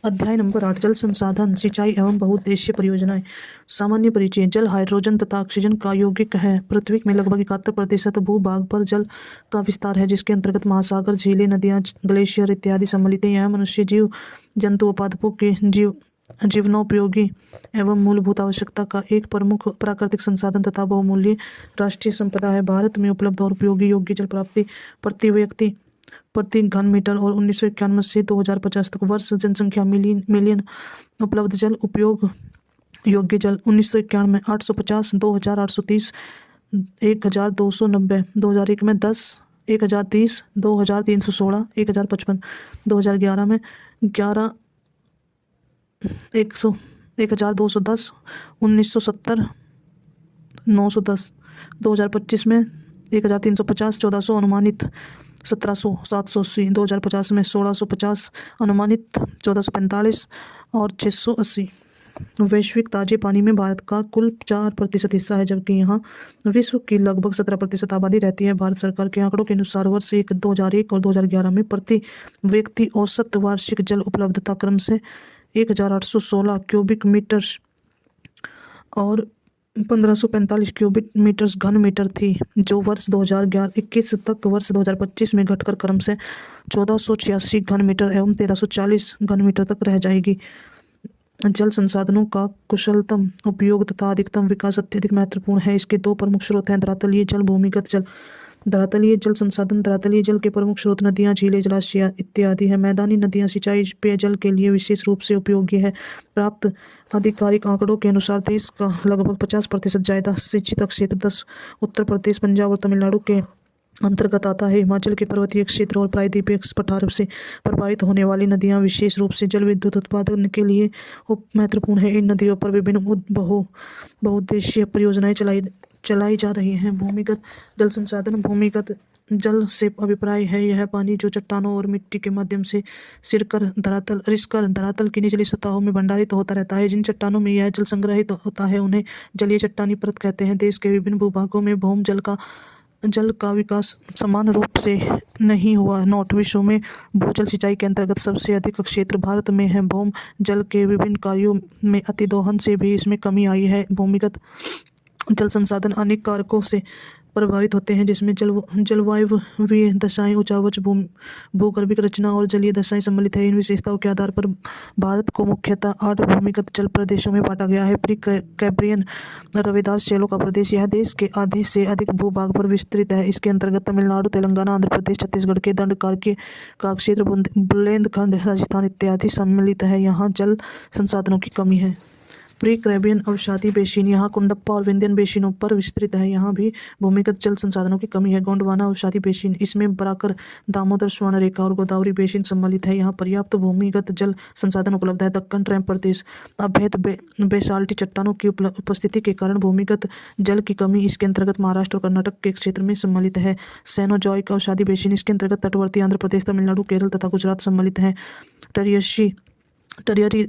अध्याय नंबर 8 जल संसाधन, सिंचाई एवं बहुउद्देशीय परियोजनाएं। सामान्य परिचय। जल हाइड्रोजन तथा ऑक्सीजन का यौगिक है। पृथ्वी में लगभग 71% भूभाग पर जल का विस्तार है, जिसके अंतर्गत महासागर, झीलें, नदियां, ग्लेशियर इत्यादि सम्मिलित हैं। यह मनुष्य, जीव जंतु व पादपों के जीवनोपयोगी एवं मूलभूत आवश्यकता का एक प्रमुख प्राकृतिक संसाधन तथा बहुमूल्य राष्ट्रीय संपदा है। भारत में उपलब्ध और उपयोगी योग्य जल प्राप्ति प्रति व्यक्ति प्रति घन मीटर और 1991 से 2050 तक वर्ष जनसंख्या मिलियन उपलब्ध जल उपयोग योग्य जल 1991 में 850, 2000 830, 1290, 2001 में 10, 1030, 2316, 1055, 2011 में 11, 1210, 1970 910, 2025 में 1350, 1400 अनुमानित 1700, 780, 2050 में 1650 अनुमानित 1445 और 680। वैश्विक ताजे पानी में भारत का कुल 4% हिस्सा है, जबकि यहाँ विश्व की लगभग 17% आबादी रहती है। भारत सरकार के आंकड़ों के अनुसार वर्ष 2001 और 2011 में प्रति व्यक्ति औसत वार्षिक जल उपलब्धता क्रम से 1816 क्यूबिक मीटर और 1545 क्यूबिक मीटर घन मीटर थी, जो वर्ष 2021 तक वर्ष 2025 में घटकर क्रम से 1486 घन मीटर एवं 1340 घन मीटर तक रह जाएगी। जल संसाधनों का कुशलतम उपयोग तथा अधिकतम विकास अत्यधिक महत्वपूर्ण है। इसके दो प्रमुख स्रोत हैं: धरातलीय जल, भूमिगत जल। धरातलीय जल संसाधन। धरातलीय जल के प्रमुख स्रोत नदियां, झीलें, जलाशय इत्यादि हैं। मैदानी नदियां सिंचाई पेयजल के लिए विशेष रूप से उपयोगी है। प्राप्त आधिकारिक आंकड़ों के अनुसार देश का लगभग 50% ज्यादा सिंचित क्षेत्र 10 उत्तर प्रदेश, पंजाब और तमिलनाडु के अंतर्गत आता है। हिमाचल के पर्वतीय क्षेत्र और प्रायद्वीपीय पठार से प्रभावित होने वाली नदियां विशेष रूप से जल विद्युत उत्पादन के लिए महत्वपूर्ण है। इन नदियों पर विभिन्न बहुउद्देशीय परियोजनाएं चलाई जा रही हैं। भूमिगत जल संसाधन। भूमिगत जल से अभिप्राय है यह पानी जो चट्टानों और मिट्टी के माध्यम से रिसकर धरातल की निचली सतहों में भंडारित होता रहता है। जिन चट्टानों में यह जल संग्रहित होता है उन्हें जलीय चट्टानी परत कहते हैं। देश के विभिन्न भूभागों में भौम जल का विकास समान रूप से नहीं हुआ। नोट: विश्व में भूजल सिंचाई के अंतर्गत सबसे अधिक क्षेत्र भारत में है। भौम जल के विभिन्न कार्यों में अतिदोहन से भी इसमें कमी आई है। भूमिगत जल संसाधन अनेक कारकों से प्रभावित होते हैं, जिसमें जलवायवीय दशाएं, उच्चावच भूगर्भिक रचना और जलीय दशाएं सम्मिलित है। इन विशेषताओं के आधार पर भारत को मुख्यतः 8 भूमिगत जल प्रदेशों में बांटा गया है। प्री कैम्ब्रियन रवेदार शैलों का प्रदेश। यह देश के आधे से अधिक भूभाग पर विस्तृत है। इसके अंतर्गत तमिलनाडु, तेलंगाना, आंध्र प्रदेश, छत्तीसगढ़ के दंडकारण्य का क्षेत्र, बुंदेलखंड, राजस्थान इत्यादि सम्मिलित है। यहाँ जल संसाधनों की कमी है। प्री कैम्ब्रियन अवसादी बेसिन। यहाँ कुंडप्पा और विंध्यन बेसिनों पर विस्तृत है। यहाँ भी भूमिगत जल संसाधनों की कमी है। गोंडवाना अवसादी बेसिन। इसमें बराकर, दामोदर, स्वर्णरेखा और गोदावरी बेसिन सम्मिलित है। यहाँ पर्याप्त भूमिगत जल संसाधन उपलब्ध है। दक्कन ट्रैप प्रदेश। अवैध बेसाल्टी चट्टानों की उपस्थिति के कारण भूमिगत जल की कमी इसके अंतर्गत महाराष्ट्र और कर्नाटक के क्षेत्र में सम्मिलित है। सेनोजॉइक अवसादी बेसिन। इसके अंतर्गत तटवर्ती आंध्र प्रदेश, तमिलनाडु, केरल तथा गुजरात सम्मिलित हैं। टरियरी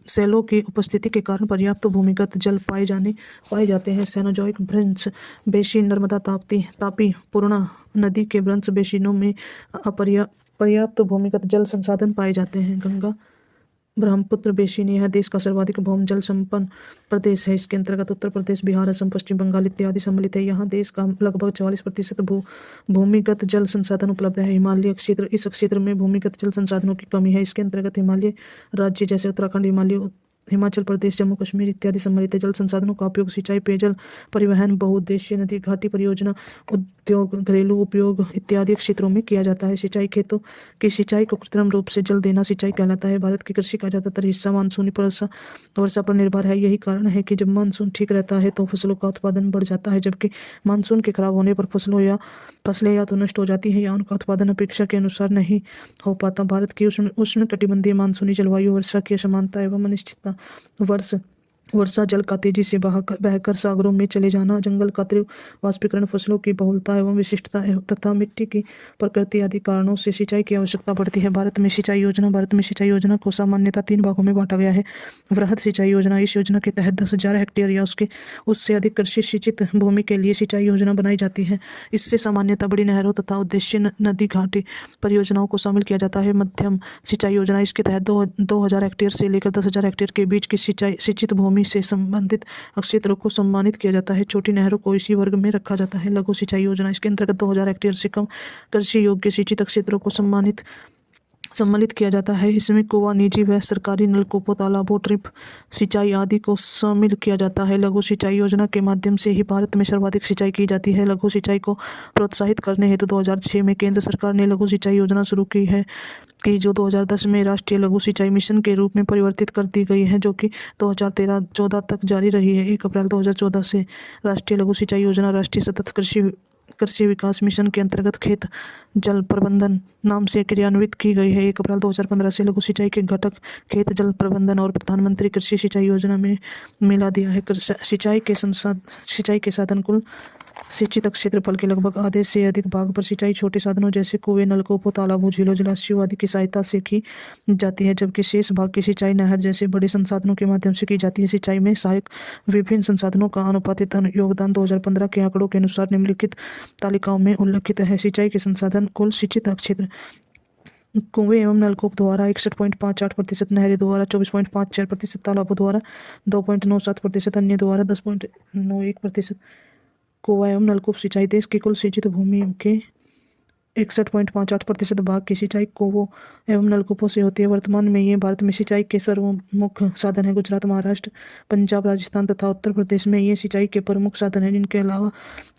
शैलों की उपस्थिति के कारण पर्याप्त भूमिगत जल पाए जाते हैं। सेनोजॉइक ब्रंश बेसिन। नर्मदा, तापी, पूर्णा नदी के ब्रंश बेसिनों में पर्याप्त भूमिगत जल संसाधन पाए जाते हैं। गंगा ब्रह्मपुत्र बेसिन। यह देश का सर्वाधिक भौम जल संपन्न प्रदेश है। इसके अंतर्गत उत्तर प्रदेश, बिहार, असम, पश्चिम बंगाल इत्यादि सम्मिलित है। यहाँ देश का लगभग 44% भूमिगत जल संसाधन उपलब्ध है। हिमालय क्षेत्र। इस क्षेत्र में भूमिगत जल संसाधनों की कमी है। इसके अंतर्गत हिमालय राज्य जैसे उत्तराखंड, हिमाचल प्रदेश, जम्मू कश्मीर इत्यादि सम्मिलित है। जल संसाधनों का उपयोग सिंचाई, पेयजल, परिवहन, बहुउद्देशीय नदी घाटी परियोजना, उद्योग, घरेलू उपयोग इत्यादि क्षेत्रों में किया जाता है। सिंचाई। खेतों की सिंचाई को कृत्रिम रूप से जल देना सिंचाई कहलाता है। भारत की कृषि का ज्यादातर हिस्सा मानसूनी वर्षा पर निर्भर है। यही कारण है कि जब मानसून ठीक रहता है तो फसलों का उत्पादन बढ़ जाता है, जबकि मानसून के खराब होने पर फसलें या तो नष्ट हो जाती हैं या उनका उत्पादन अपेक्षा के अनुसार नहीं हो पाता। भारत की उष्णकटिबंधीय मानसूनी जलवायु, वर्षा की असमानता एवं अनिश्चितता, वर्ष वर्षा जल का तेजी से बहकर सागरों में चले जाना, जंगल का तीव्र वाष्पीकरण, फसलों की बहुलता एवं विशिष्टता तथा मिट्टी की प्रकृति आदि कारणों से सिंचाई की आवश्यकता बढ़ती है। भारत में सिंचाई योजना को सामान्यतः 3 भागों में बांटा गया है। वृहद सिंचाई योजना, इस योजना के तहत 10,000 हेक्टेयर या उससे अधिक कृषि सिंचित भूमि के लिए सिंचाई योजना बनाई जाती है। इससे सामान्यतः बड़ी नहरों तथा उद्देश्य नदी घाटी परियोजनाओं को शामिल किया जाता है। मध्यम सिंचाई योजना, इसके तहत 2,000 हेक्टेयर से लेकर 10,000 हेक्टेयर के बीच की सिंचित भूमि से संबंधित क्षेत्रों को सम्मानित किया जाता है। छोटी नहरों को इसी वर्ग में रखा जाता है। लघु सिंचाई योजना, इसके अंतर्गत 2,000 हेक्टेयर से कम कृषि योग्य सिंचित क्षेत्रों को सम्मिलित किया जाता है। इसमें कुआं, निजी व सरकारी नलकूपों, तालाबों, ड्रिप सिंचाई आदि को शामिल किया जाता है। लघु सिंचाई योजना के माध्यम से ही भारत में सर्वाधिक सिंचाई की जाती है। लघु सिंचाई को प्रोत्साहित करने हेतु 2006 में केंद्र सरकार ने लघु सिंचाई योजना शुरू की है जो 2010 में राष्ट्रीय लघु सिंचाई मिशन के रूप में परिवर्तित कर दी गई है, जो कि 2013-14 तक जारी रही है। 1 अप्रैल 2014 से राष्ट्रीय लघु सिंचाई योजना राष्ट्रीय सतत कृषि विकास मिशन के अंतर्गत खेत जल प्रबंधन नाम से क्रियान्वित की गई है। 1 अप्रैल 2015 से लघु सिंचाई के घटक खेत जल प्रबंधन और प्रधानमंत्री कृषि सिंचाई योजना में मिला दिया है। सिंचाई के साधन कुल सिंचित क्षेत्रफल के लगभग आधे से अधिक भाग पर सिंचाई छोटे साधनों जैसे कुएं, नलकूपों, तालाबों, झीलों, जलाशयों आदि की सहायता से की जाती है, जबकि शेष भाग की सिंचाई नहर जैसे बड़े संसाधनों के माध्यम से की जाती है। सिंचाई में सहायक विभिन्न संसाधनों का अनुपातित योगदान 2015 के आंकड़ों के अनुसार निम्नलिखित तालिकाओं में उल्लिखित है। सिंचाई के संसाधन कुल सिंचित क्षेत्र: कुएं एवं नलकूप द्वारा 61.58%, नहरें द्वारा 24.56%, तालाबों द्वारा 2.97%, अन्य द्वारा 10.91%। कुआं एवं नलकूप सिंचाई: देश की कुल सिंचित भूमि के 61.58% भाग की सिंचाई कुओं एवं नलकूपों से होती है। वर्तमान में ये भारत में सिंचाई के सर्वमुख साधन है। गुजरात, महाराष्ट्र, पंजाब, राजस्थान तथा उत्तर प्रदेश में ये सिंचाई के प्रमुख साधन हैं। जिनके अलावा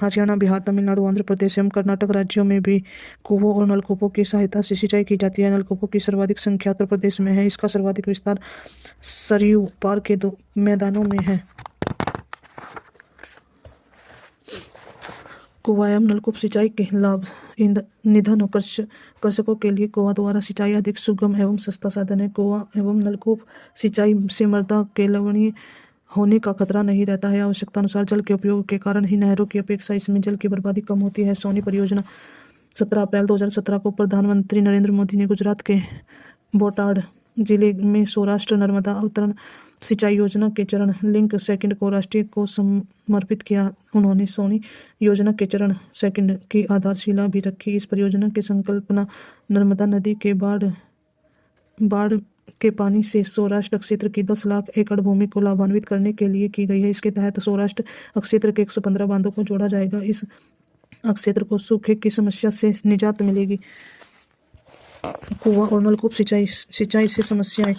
हरियाणा, बिहार, तमिलनाडु, आंध्र प्रदेश एवं कर्नाटक राज्यों में भी कुओं और नलकूपों की सहायता से सिंचाई की जाती है। नलकूपों की सर्वाधिक संख्या उत्तर प्रदेश में है। इसका सर्वाधिक विस्तार सरयू पार के मैदानों में है। कुआं एवं नलकूप सिंचाई के लाभ: निधन और कृषकों के लिए कुआं द्वारा सिंचाई अधिक सुगम एवं सस्ता साधन है। कुआं एवं नलकूप सिंचाई से मृदा के लवणीय होने का खतरा नहीं रहता है। आवश्यकता अनुसार जल के उपयोग के कारण ही नहरों की अपेक्षा इसमें जल की बर्बादी कम होती है। सोनी परियोजना: 17 अप्रैल 2017 को प्रधानमंत्री नरेंद्र मोदी ने गुजरात के बोटाड जिले में सौराष्ट्र नर्मदा अवतरण सिंचाई योजना के चरण लिंक सेकंड को राष्ट्र को समर्पित किया। उन्होंने सोनी योजना के चरण सेकंड की आधारशिला भी रखी। इस परियोजना की संकल्पना नर्मदा नदी के बाढ़ के पानी से सौराष्ट्र क्षेत्र की 10 लाख एकड़ भूमि को लाभान्वित करने के लिए की गई है। इसके तहत सौराष्ट्र क्षेत्र के 115 बांधों को जोड़ा जाएगा। इस क्षेत्र को सूखे की समस्या से निजात मिलेगी। कुआं और नलकूप सिंचाई से समस्याएं: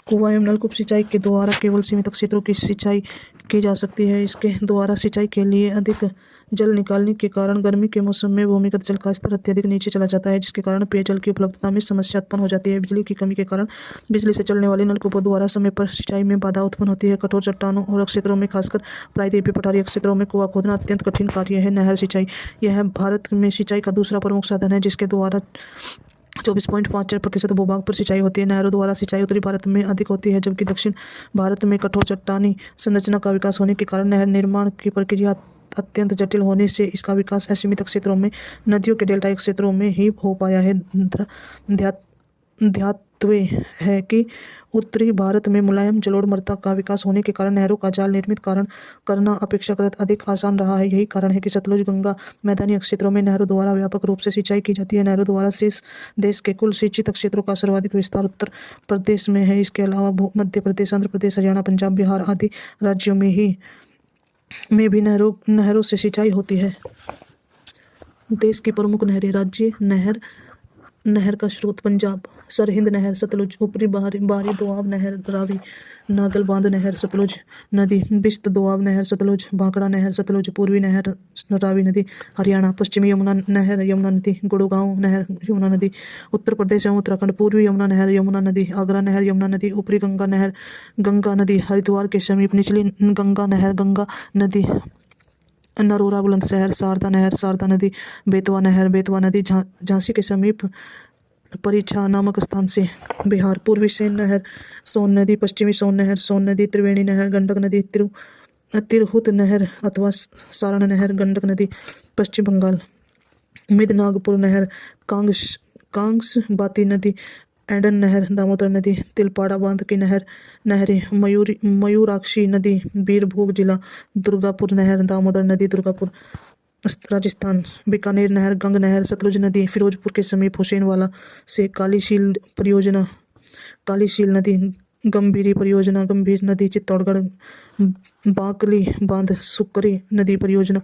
कुआं एवं नलकूप सिंचाई के द्वारा केवल सीमित क्षेत्रों की सिंचाई की जा सकती है। इसके द्वारा सिंचाई के लिए अधिक जल निकालने के कारण गर्मी के मौसम में भूमिगत जल का स्तर अत्यधिक नीचे चला जाता है, जिसके कारण पेयजल की उपलब्धता में समस्या उत्पन्न हो जाती है। बिजली की कमी के कारण बिजली से चलने वाले नलकूपों द्वारा समय पर सिंचाई में बाधा उत्पन्न होती है। कठोर चट्टानों और क्षेत्रों में, खासकर प्रायद्वीपीय पठारी क्षेत्रों में कुआं खोदना अत्यंत कठिन कार्य है। नहर सिंचाई: यह भारत में सिंचाई का दूसरा प्रमुख साधन है, जिसके द्वारा 24.54% भूभाग पर सिंचाई होती है। नहरों द्वारा सिंचाई उत्तरी भारत में अधिक होती है, जबकि दक्षिण भारत में कठोर चट्टानी संरचना का विकास होने के कारण नहर निर्माण की प्रक्रिया अत्यंत जटिल होने से इसका विकास असीमित क्षेत्रों में, नदियों के डेल्टा क्षेत्रों में ही हो पाया है। ध्यातव्य है कि उत्तरी भारत में मुलायम जलोढ़ मृदा का विकास होने के कारण नहरों का जाल निर्मित करना अपेक्षाकृत अधिक आसान रहा है। यही कारण है कि सतलुज, गंगा मैदानी क्षेत्रों में नहरों द्वारा व्यापक रूप से सिंचाई की जाती है। नहरों द्वारा शेष देश के कुल सिंचित क्षेत्रों का सर्वाधिक विस्तार उत्तर प्रदेश में है। इसके अलावा मध्य प्रदेश, आंध्र प्रदेश, हरियाणा, पंजाब, बिहार आदि राज्यों में भी नहरों से सिंचाई होती है। देश की प्रमुख नहरें: राज्य नहर का स्रोत: पंजाब सरहिंद नहर, सतलुज, ऊपरी बाहरी दोआब नहर, रावी, नागल बांध नहर, सतलुज नदी, बिस्त दोआब नहर, सतलुज, भाखड़ा नहर, सतलुज, पूर्वी नहर, रावी नदी, हरियाणा पश्चिमी यमुना नहर, यमुना नदी, गुड़गांव नहर, यमुना नदी, उत्तर प्रदेश एवं उत्तराखंड पूर्वी यमुना नहर, यमुना नदी, आगरा नहर, यमुना नदी, ऊपरी गंगा नहर, गंगा नदी, हरिद्वार के समीप निचली गंगा नहर, गंगा नदी, नरोरा बुलंदशहर, शारदा नहर, शारदा नदी, बेतवा नहर, बेतवा नदी, झांसी के समीप परीक्षा नामक स्थान से बिहार। पूर्वी सेन नहर, सोन नदी, पश्चिमी सोन नहर, सोन नदी, त्रिवेणी नहर, गंडक नदी, तिरहुत नहर अथवा सारण नहर, गंडक नदी, पश्चिम बंगाल। मिदनागपुर नहर, कांग्स बाती नदी, एडन नहर, दामोदर नदी, तिलपाड़ा बांध की नहरें, मयूराक्षी नदी, बीरभूम जिला, दुर्गापुर नहर, दामोदर नदी, दुर्गापुर राजस्थान, बीकानेर नहर, गंग नहर, सतलुज नदी, फिरोजपुर के समीप हुसैनवाला से कालीशील नदी, गंभीरी परियोजना, गंभीर नदी, चित्तौड़गढ़, बाकली बांध, सुकरी नदी परियोजना,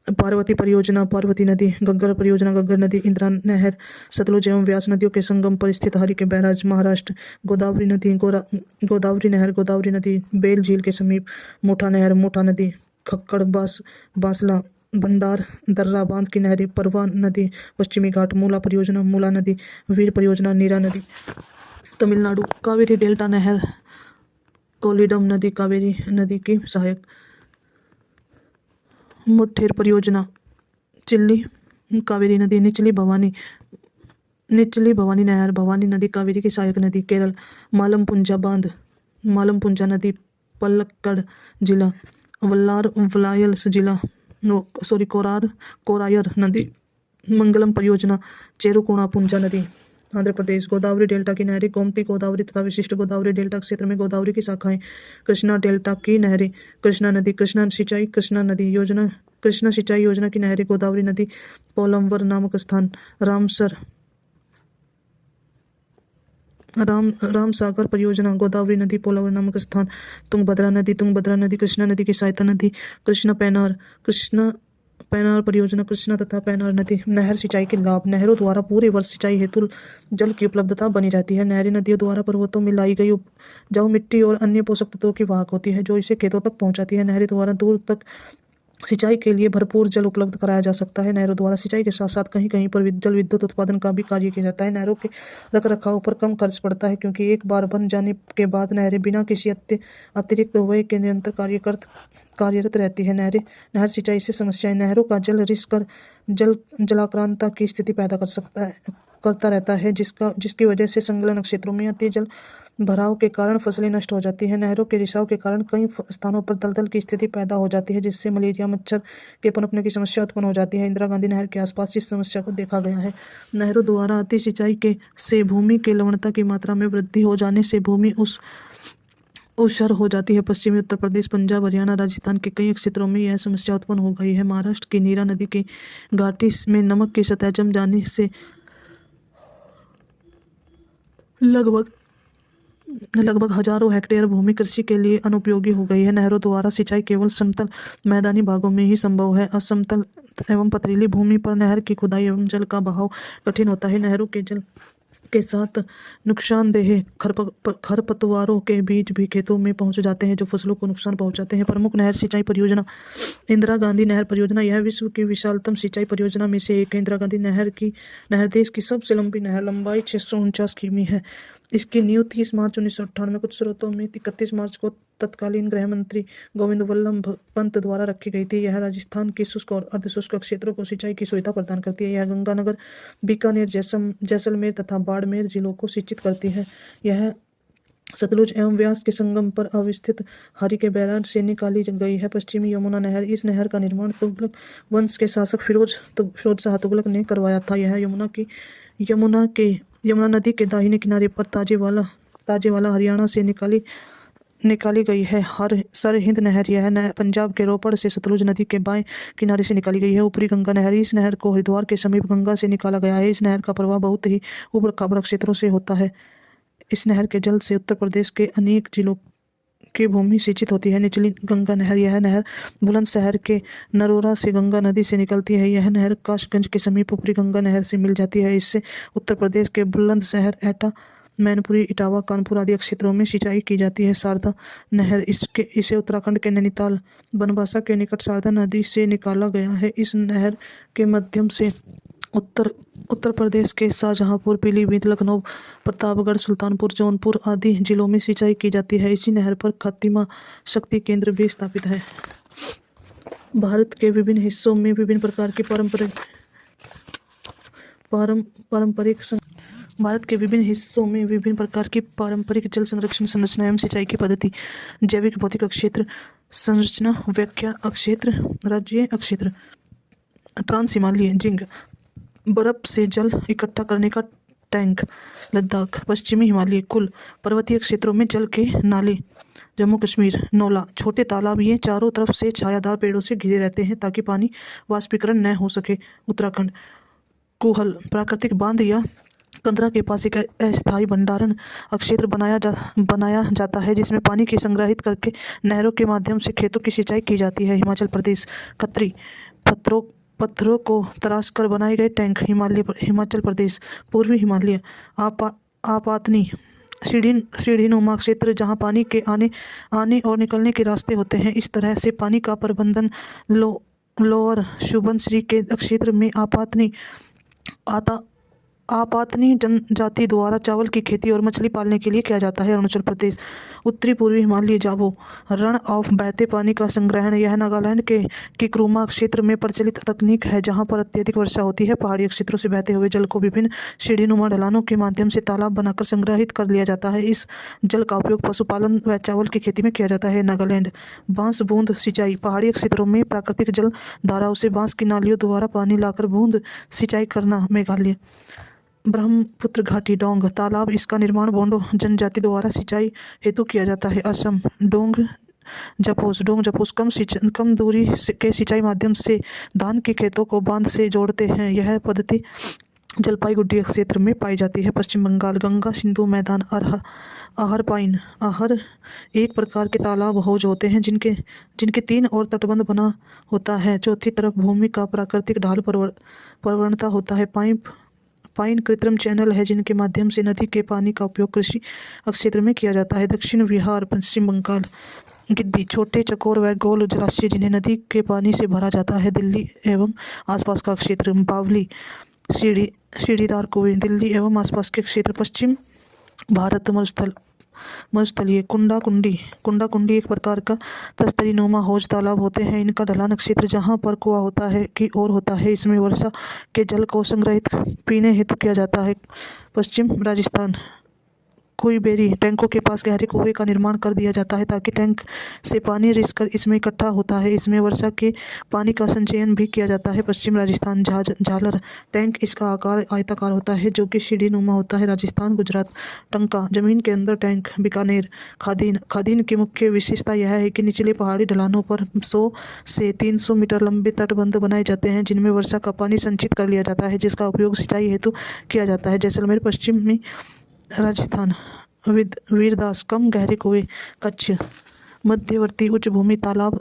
पार्वती परियोजना, पार्वती नदी, गग्गर परियोजना, गग्गर नदी, इंदिरा नहर, सतलुज एवं व्यास नदियों के संगम पर स्थित हरिके बैराज, महाराष्ट्र, गोदावरी नदी, गोदावरी नहर, गोदावरी नदी, बेल झील के समीप, मोठा नहर, मोठा नदी, खक्कड़, बांसला, भंडार दर्रा बांध की नहरें, परवा नदी, पश्चिमी घाट, मूला परियोजना, मूला नदी, वीर परियोजना, नीरा नदी। तमिलनाडु, कावेरी डेल्टा नहर, कोलिडम नदी, कावेरी नदी की सहायक, मुठ्ठेर परियोजना, चिल्ली, कावेरी नदी, निचली भवानी नहर, भवानी नदी, कावेरी की सहायक नदी। केरल, मालमपुंजा बांध, मालमपुंजा नदी, पलक्कड़ जिला, वलायल जिला, कोरायर नदी, मंगलम परियोजना, चेरुकोना पुंजा नदी। आंध्र प्रदेश, गोदावरी डेल्टा की नहरें, गोमती गोदावरी तथा विशिष्ट गोदावरी डेल्टा क्षेत्र में गोदावरी की शाखाएं, कृष्णा डेल्टा की नहरें, कृष्णा नदी, कृष्णा सिंचाई योजना की नहरें, गोदावरी नदी, पोलवंर नामक स्थान, रामसागर परियोजना, गोदावरी नदी, पोलवंर नामक स्थान, तुंगभद्रा नदी, कृष्णा नदी की सहायता नदी, कृष्णा पैनार परियोजना, कृष्णा तथा पैनार नदी। नहर सिंचाई के लाभ, नहरों द्वारा पूरे वर्ष सिंचाई हेतु जल की उपलब्धता बनी रहती है। नहरी नदियों द्वारा पर्वतों में लाई गई उपजाऊ मिट्टी और अन्य पोषक तत्वों की वाहक होती है, जो इसे खेतों तक पहुंचाती है। नहरी द्वारा दूर तक सिंचाई के लिए भरपूर जल उपलब्ध कराया जा सकता है। नहरों द्वारा सिंचाई के साथ साथ कहीं कहीं पर जल विद्युत उत्पादन का भी कार्य किया जाता है। नहरों के रखरखाव पर कम खर्च पड़ता है, क्योंकि एक बार बन जाने के बाद नहरें बिना किसी अतिरिक्त व्यय के निरंतर कार्यरत रहती है। नहर सिंचाई से समस्याएं, नहरों का जल रिस कर जलाक्रांता की स्थिति पैदा करता रहता है, जिसकी वजह से संलग्न क्षेत्रों में अति जल भराव के कारण फसलें नष्ट हो जाती हैं। नहरों के रिसाव के कारण कई स्थानों पर दलदल की स्थिति पैदा हो जाती है, जिससे मलेरिया मच्छर के पनपने की समस्या उत्पन्न हो जाती है। इंदिरा गांधी नहर के आसपास इस समस्या को देखा गया है। नहरों द्वारा अति सिंचाई से भूमि के लवणता की मात्रा में वृद्धि हो जाने से भूमि ऊसर हो जाती है। पश्चिमी उत्तर प्रदेश, पंजाब, हरियाणा, राजस्थान के कई क्षेत्रों में यह समस्या उत्पन्न हो गई है। महाराष्ट्र की नीरा नदी के घाटी में नमक की सतह जम जाने से लगभग हजारों हेक्टेयर भूमि कृषि के लिए अनुपयोगी हो गई है। नहरों द्वारा सिंचाई केवल समतल मैदानी भागों में ही संभव है। असमतल एवं पथरीली भूमि पर नहर की खुदाई एवं जल का बहाव कठिन होता है। नहरों के जल के साथ नुकसानदेह खरपतवारों के बीज भी खेतों में पहुंच जाते हैं, जो फसलों को नुकसान पहुंचाते हैं। प्रमुख नहर सिंचाई परियोजना, इंदिरा गांधी नहर परियोजना, यह विश्व की विशालतम सिंचाई परियोजना में से एक है। इंदिरा गांधी नहर देश की सबसे लंबी नहर, लंबाई 649 किमी है। इसकी नींव 30 मार्च 1998, कुछ स्रोतों में 31 मार्च को तत्कालीन गृह मंत्री गोविंद वल्लभ पंत द्वारा रखी गई थी। यह राजस्थान के शुष्क और अर्धशुष्क क्षेत्रों को सिंचाई की सुविधा प्रदान करती है। यह गंगानगर, बीकानेर, जैसलमेर तथा बाड़मेर जिलों को सिंचित करती है। यह सतलुज एवं व्यास के संगम पर अवस्थित हरिके बैराज से निकाली गई है। पश्चिमी यमुना नहर, इस नहर का निर्माण तुगलक वंश के शासक फिरोज शाह तुगलक ने करवाया था। यह यमुना नदी के दाहिने किनारे पर ताजेवाला हरियाणा से निकाली गई है। सरहिंद नहर, यह पंजाब के रोपड़ से सतलुज नदी के बाएं किनारे से निकाली गई है। ऊपरी गंगा नहर, इस नहर को हरिद्वार के समीप गंगा से निकाला गया है। इस नहर का प्रवाह बहुत ही उबड़ खाबड़ क्षेत्रों से होता है। इस नहर के जल से उत्तर प्रदेश के अनेक जिलों की भूमि सिंचित होती है। निचली गंगा नहर, यह नहर बुलंदशहर के नरोरा से गंगा नदी से निकलती है। यह नहर काशगंज के समीप ऊपरी गंगा नहर से मिल जाती है। इससे उत्तर प्रदेश के बुलंदशहर, एटा, मैनपुरी, इटावा, कानपुर आदि क्षेत्रों में सिंचाई की जाती है। शारदा नहर, इसे उत्तराखंड के नैनीताल, बनवासा के निकट शारदा नदी से निकाला गया है। इस नहर के माध्यम से उत्तर प्रदेश के शाहजहांपुर, पीलीभीत, लखनऊ, प्रतापगढ़, सुल्तानपुर, जौनपुर आदि जिलों में सिंचाई की जाती है। इसी नहर पर खातिमा शक्ति केंद्र भी स्थापित है। भारत के विभिन्न हिस्सों में विभिन्न प्रकार की भारत के विभिन्न हिस्सों में विभिन्न प्रकार की पारंपरिक जल संरक्षण संरचना एवं सिंचाई की पद्धति। जैविक भौतिक अक्षेत्र संरचना व्याख्या। अक्षेत्र राज्य अक्षेत्र ट्रांस हिमालय जिंग बर्फ से जल इकट्ठा करने का टैंक। लद्दाख पश्चिमी हिमालय कुल पर्वतीय क्षेत्रों में जल के नाले। जम्मू कश्मीर नौला छोटे तालाब, ये चारों तरफ से छायादार पेड़ों से घिरे रहते हैं ताकि पानी वाष्पीकरण न हो सके। उत्तराखंड कुहल प्राकृतिक बांध या कंदरा के पास एक अस्थायी भंडारण क्षेत्र बनाया जाता है जिसमें पानी की संग्रहित करके नहरों के माध्यम से खेतों की सिंचाई की जाती है। हिमाचल प्रदेश खत्री पत्थरों को तराश कर बनाए गए टैंक। हिमाचल प्रदेश पूर्वी हिमालय आपातनी सीढ़ीनुमा क्षेत्र जहां पानी के आने और निकलने के रास्ते होते हैं। इस तरह से पानी का प्रबंधन लोअर सुबनसिरी के क्षेत्र में आपातनी जनजाति द्वारा चावल की खेती और मछली पालने के लिए किया जाता है। अरुणाचल प्रदेश उत्तरी पूर्वी हिमालय जाबो रण ऑफ बहते पानी का संग्रहण। यह नागालैंड के किक्रूमा क्षेत्र में प्रचलित तकनीक है जहां पर अत्यधिक वर्षा होती है। पहाड़ी क्षेत्रों से बहते हुए जल को विभिन्न सीढ़ीनुमा ढलानों के माध्यम से तालाब बनाकर संग्रहित कर लिया जाता है। इस जल का उपयोग पशुपालन व चावल की खेती में किया जाता है। नागालैंड बांस बूंद सिंचाई। पहाड़ी क्षेत्रों में प्राकृतिक जल धाराओं से बांस की नालियों द्वारा पानी लाकर बूंद सिंचाई करना। मेघालय ब्रह्मपुत्र घाटी डोंग तालाब, इसका निर्माण बोडो जनजाति द्वारा सिंचाई हेतु किया जाता है। असम डोंग जपोस कम दूरी के सिंचाई माध्यम से धान के खेतों को बांध से जोड़ते हैं। यह पद्धति जलपाईगुड़ी क्षेत्र में पाई जाती है। पश्चिम बंगाल गंगा सिंधु मैदान आहर एक प्रकार के तालाब हौज होते हैं जिनके 3 और तटबंध बना होता है। चौथी तरफ भूमि का प्राकृतिक ढाल प्रवणता होता है। पाइन कृत्रिम चैनल है जिनके माध्यम से नदी के पानी का उपयोग कृषि क्षेत्र में किया जाता है। दक्षिण बिहार पश्चिम बंगाल गिद्दी छोटे चकोर व गोल जलाशय जिन्हें नदी के पानी से भरा जाता है। दिल्ली एवं आसपास का क्षेत्र बावली सीढ़ीदार कुएं। दिल्ली एवं आसपास के क्षेत्र पश्चिम भारत मरुस्थलीय कुंडा कुंडी एक प्रकार का तस्तरीनुमा हौज तालाब होते हैं। इनका ढलान क्षेत्र जहां पर कुआं होता है की ओर होता है। इसमें वर्षा के जल को संग्रहित पीने हेतु किया जाता है। पश्चिम राजस्थान कुईबेरी टैंकों के पास गहरे कुएं का निर्माण कर दिया जाता है ताकि टैंक से पानी रिसकर इसमें इकट्ठा होता है। इसमें वर्षा के पानी का संचयन भी किया जाता है। पश्चिम राजस्थान झालर टैंक, इसका आकार आयताकार होता है जो कि सीढ़ीनुमा होता है। राजस्थान गुजरात टंका जमीन के अंदर टैंक। बीकानेर खादीन की मुख्य विशेषता यह है कि निचले पहाड़ी ढलानों पर 100 से 300 मीटर लंबे तटबंध बनाए जाते हैं जिनमें वर्षा का पानी संचित कर लिया जाता है जिसका उपयोग सिंचाई हेतु किया जाता है। जैसलमेर पश्चिमी राजस्थान वीरदास कम गहरे कुएं। कच्छ मध्यवर्ती उच्च भूमि तालाब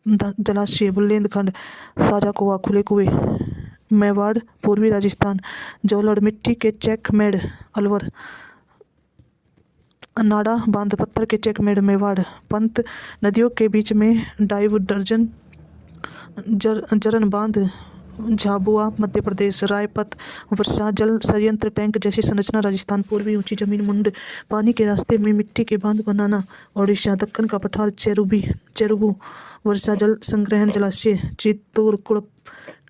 जलाशय। बुंदेलखंड साझा कुआं खुले कुएं। मेवाड़ पूर्वी राजस्थान जोलड़ मिट्टी के चेकमेड। अलवर नाड़ा बांध पत्थर के चेकमेड। मेवाड़ पंत नदियों के बीच में डाइवर्जन जरन बांध। झाबुआ मध्य प्रदेश रायपत वर्षा जल संयंत्र टैंक जैसी संरचना। राजस्थान पूर्वी ऊंची जमीन मुंड पानी के रास्ते में मिट्टी के बांध बनाना। ओडिशा दक्कन का पठार चेरुबू वर्षा जल संग्रहण जलाशय। चित्तूर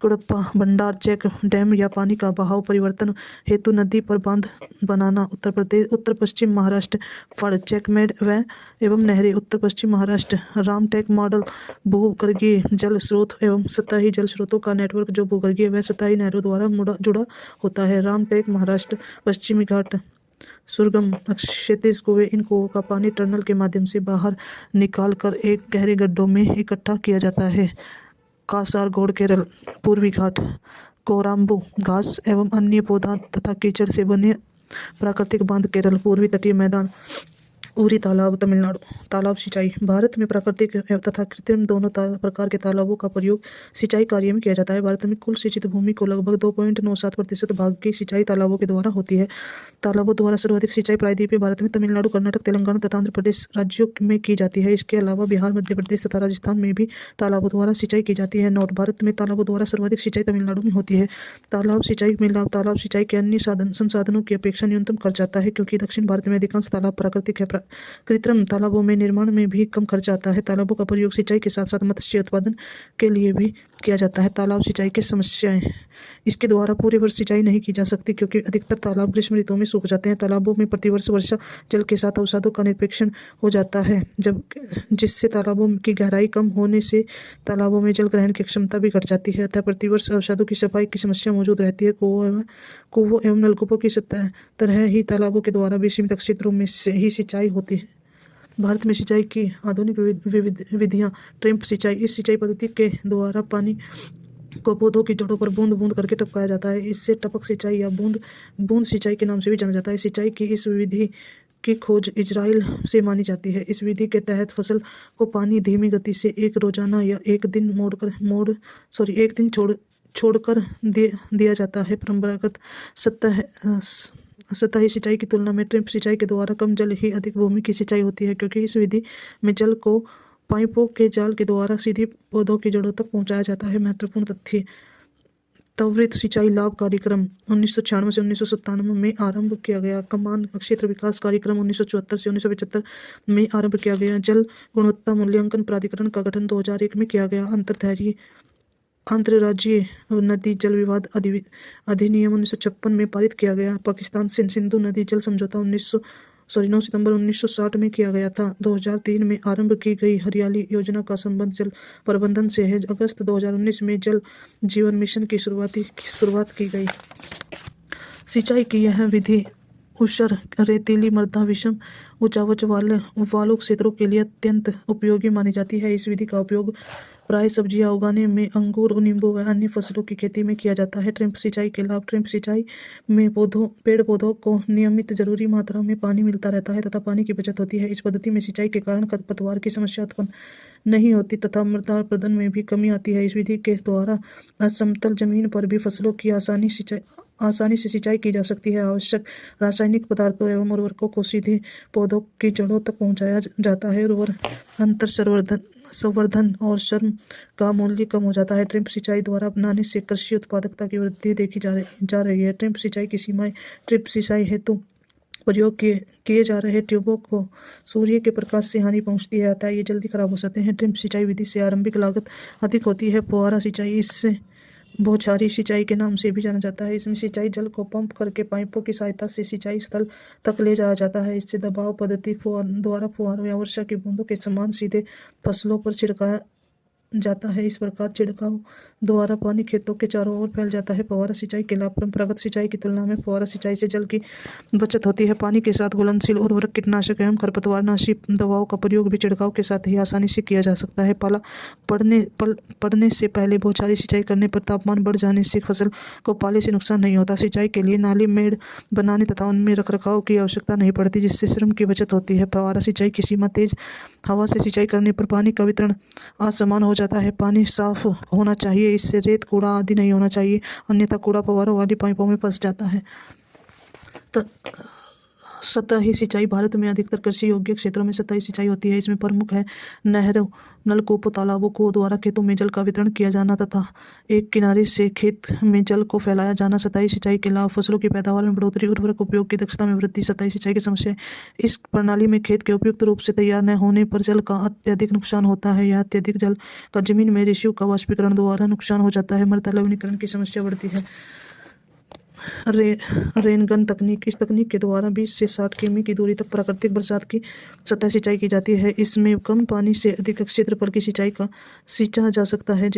कुड़प्पा भंडार चेक डैम या पानी का बहाव परिवर्तन हेतु नदी पर बांध बनाना। उत्तर पश्चिम महाराष्ट्र फड़ चेकमेड एवं नहरें। उत्तर पश्चिम महाराष्ट्र रामटेक मॉडल भूगर्भीय जल स्रोत एवं सतही जल स्रोतों का नेटवर्क जो भूगर्भीय व सतही नहरों द्वारा जुड़ा होता है। रामटेक महाराष्ट्र पश्चिमी घाट सुरगम क्षैतिज कुएं। इन कुओं का पानी टनल के माध्यम से बाहर निकाल कर एक गहरे गड्ढों में इकट्ठा किया जाता है। कासारगोड केरल पूर्वी घाट कोराम्बू घास एवं अन्य पौधा तथा कीचड़ से बने प्राकृतिक बांध। केरल पूर्वी तटीय मैदान उरी तालाब। तमिलनाडु तालाब सिंचाई। भारत में प्राकृतिक तथा कृत्रिम दोनों प्रकार के तालाबों का प्रयोग सिंचाई कार्य में किया जाता है। भारत में कुल सिंचित भूमि को लगभग 2.97% भाग की सिंचाई तालाबों के द्वारा होती है। तालाबों द्वारा सर्वाधिक सिंचाई प्रायद्वीपीय भारत में तमिलनाडु कर्नाटक तेलंगाना तथा आंध्र प्रदेश राज्यों में की जाती है। इसके अलावा बिहार मध्य प्रदेश तथा राजस्थान में भी तालाबों द्वारा सिंचाई की जाती है। नोट भारत में तालाबों द्वारा सर्वाधिक सिंचाई तमिलनाडु में होती है। तालाब सिंचाई में लाभ तालाब सिंचाई के अन्य संसाधनों की अपेक्षा न्यूनतम खर्च आता है क्योंकि दक्षिण भारत में अधिकांश तालाब प्राकृतिक है। कृत्रिम तालाबों में निर्माण में भी कम खर्च आता है। तालाबों का प्रयोग सिंचाई के साथ साथ मत्स्य उत्पादन के लिए भी किया जाता है। तालाब सिंचाई की समस्याएं, इसके द्वारा पूरे वर्ष सिंचाई नहीं की जा सकती क्योंकि अधिकतर तालाब ग्रीष्म ऋतु में सूख जाते हैं। तालाबों में प्रतिवर्ष वर्षा जल के साथ अवसादों का निरीक्षण हो जाता है, जब जिससे तालाबों की गहराई कम होने से तालाबों में जल ग्रहण की क्षमता भी घट जाती है। अतः प्रतिवर्ष अवसादों की सफाई की समस्या मौजूद रहती है। कुओं एवं नलकूपों की तरह ही तालाबों के द्वारा भी सीमित क्षेत्रों में से ही सिंचाई होती है। भारत में सिंचाई की आधुनिक विधियां ट्रिप सिंचाई। इस सिंचाई पद्धति के द्वारा पानी को पौधों की जड़ों पर बूंद बूंद करके टपकाया जाता है। इससे टपक सिंचाई या बूंद बूंद सिंचाई के नाम से भी जाना जाता है। सिंचाई की इस विधि की खोज इजराइल से मानी जाती है। इस विधि के तहत फसल को पानी धीमी गति से एक रोजाना या एक दिन छोड़कर दिया जाता है। परंपरागत सतही सिंचाई की तुलना में ट्रिप सिंचाई के द्वारा कम जल ही अधिक भूमि की सिंचाई होती है, क्योंकि इस विधि में जल को पाइपों के जाल के द्वारा सीधी पौधों की जड़ों तक पहुंचाया जाता है। महत्वपूर्ण तथ्य, त्वरित सिंचाई लाभ कार्यक्रम 1996 से 1997 में आरंभ किया गया। कमान क्षेत्र विकास कार्यक्रम 1974 से 1975 में आरंभ किया गया। जल गुणवत्ता मूल्यांकन प्राधिकरण का गठन 2001 में किया गया। अंतर्राज्यीय नदी जल विवाद अधिनियम 1956 में पारित किया गया। पाकिस्तान से सिंधु नदी जल समझौता 9 सितंबर 1960 में किया गया था। 2003 में आरंभ की गई हरियाली योजना का संबंध जल प्रबंधन से है। अगस्त 2019 में जल जीवन मिशन की शुरुआत की गई। सिंचाई की यह विधि ऊसर, रेतीली मृदा, विषम ऊंचावच वालों क्षेत्रों के लिए अत्यंत उपयोगी मानी जाती है। इस विधि का उपयोग प्राय सब्जियां उगाने में, अंगूर, नींबू व अन्य फसलों की खेती में किया जाता है। ट्रिप सिंचाई के लाभ, ट्रिप सिंचाई में पेड़ पौधों को नियमित जरूरी मात्रा में पानी मिलता रहता है तथा पानी की बचत होती है। इस पद्धति में सिंचाई के कारण खरपतवार की समस्या उत्पन्न नहीं होती तथा मृदा प्रदन में भी कमी आती है। इस विधि के द्वारा असमतल जमीन पर भी फसलों की आसानी से सिंचाई की जा सकती है। आवश्यक रासायनिक पदार्थों एवं उर्वरकों को सीधे पौधों की जड़ों तक पहुंचाया जाता है और अंतर संवर्धन और श्रम का मूल्य कम हो जाता है। ट्रिप सिंचाई द्वारा अपनाने से कृषि उत्पादकता की वृद्धि देखी जा रही है। ट्रिप सिंचाई की सीमाएं, ट्रिप सिंचाई हेतु प्रयोग किए जा रहे ट्यूबों को सूर्य के प्रकाश से हानि पहुंचती है, अतः ये जल्दी खराब हो सकते हैं। ट्रिप सिंचाई विधि से आरंभिक लागत अधिक होती है। फुहारा सिंचाई, इससे बौछारी सिंचाई के नाम से भी जाना जाता है। इसमें सिंचाई जल को पंप करके पाइपों की सहायता से सिंचाई स्थल तक ले जाया जाता है। इससे दबाव पद्धति द्वारा फुहारों या वर्षा की बूंदों के समान सीधे फसलों पर छिड़काया जाता है। इस प्रकार छिड़काव द्वारा पानी खेतों के चारों ओर फैल जाता है। फव्वारा सिंचाई के लाभ, परंपरागत सिंचाई की तुलना में फव्वारा सिंचाई से जल की बचत होती है। पानी के साथ घुलनशील उर्वरक, कीटनाशक एवं खरपतवारनाशी दवाओं का प्रयोग भी छिड़काव के साथ ही आसानी से किया जा सकता है। पाला पड़ने से पहले बौछारी सिंचाई करने पर तापमान बढ़ जाने से फसल को पाले से नुकसान नहीं होता। सिंचाई के लिए नाली मेड़ बनाने तथा उनमें रखरखाव की आवश्यकता नहीं पड़ती, जिससे श्रम की बचत होती है। फव्वारा सिंचाई की सीमा, तेज हवा से सिंचाई करने पर पानी का वितरण असमान हो जाता है। पानी साफ होना चाहिए, इससे रेत, कूड़ा आदि नहीं होना चाहिए, अन्यथा कूड़ा फव्वारों वाली पाइपों में फंस जाता है। सतही सिंचाई, भारत में अधिकतर कृषि योग्य क्षेत्रों में सतही सिंचाई होती है। इसमें प्रमुख है नहरों, नलकूपों, तालाबों को द्वारा खेतों में जल का वितरण किया जाना तथा एक किनारे से खेत में जल को फैलाया जाना। सतही सिंचाई के लाभ, फसलों की पैदावार में बढ़ोतरी, उर्वरक उपयोग की दक्षता में वृद्धि। सतही सिंचाई की समस्या, इस प्रणाली में खेत के उपयुक्त रूप से तैयार न होने पर जल का अत्यधिक नुकसान होता है या अत्यधिक जल का जमीन में रेशियो का वाष्पीकरण द्वारा नुकसान हो जाता है। मृदा लवणीकरण की समस्या बढ़ती है। रेनगन तकनीक, इस तकनीक के द्वारा 20 से 60 किमी की दूरी तक प्राकृतिक बरसात की सतह सिंचाई की जाती है। इसमें कम पानी से अधिक क्षेत्रफल की सिंचाई का सींचा जा सकता है।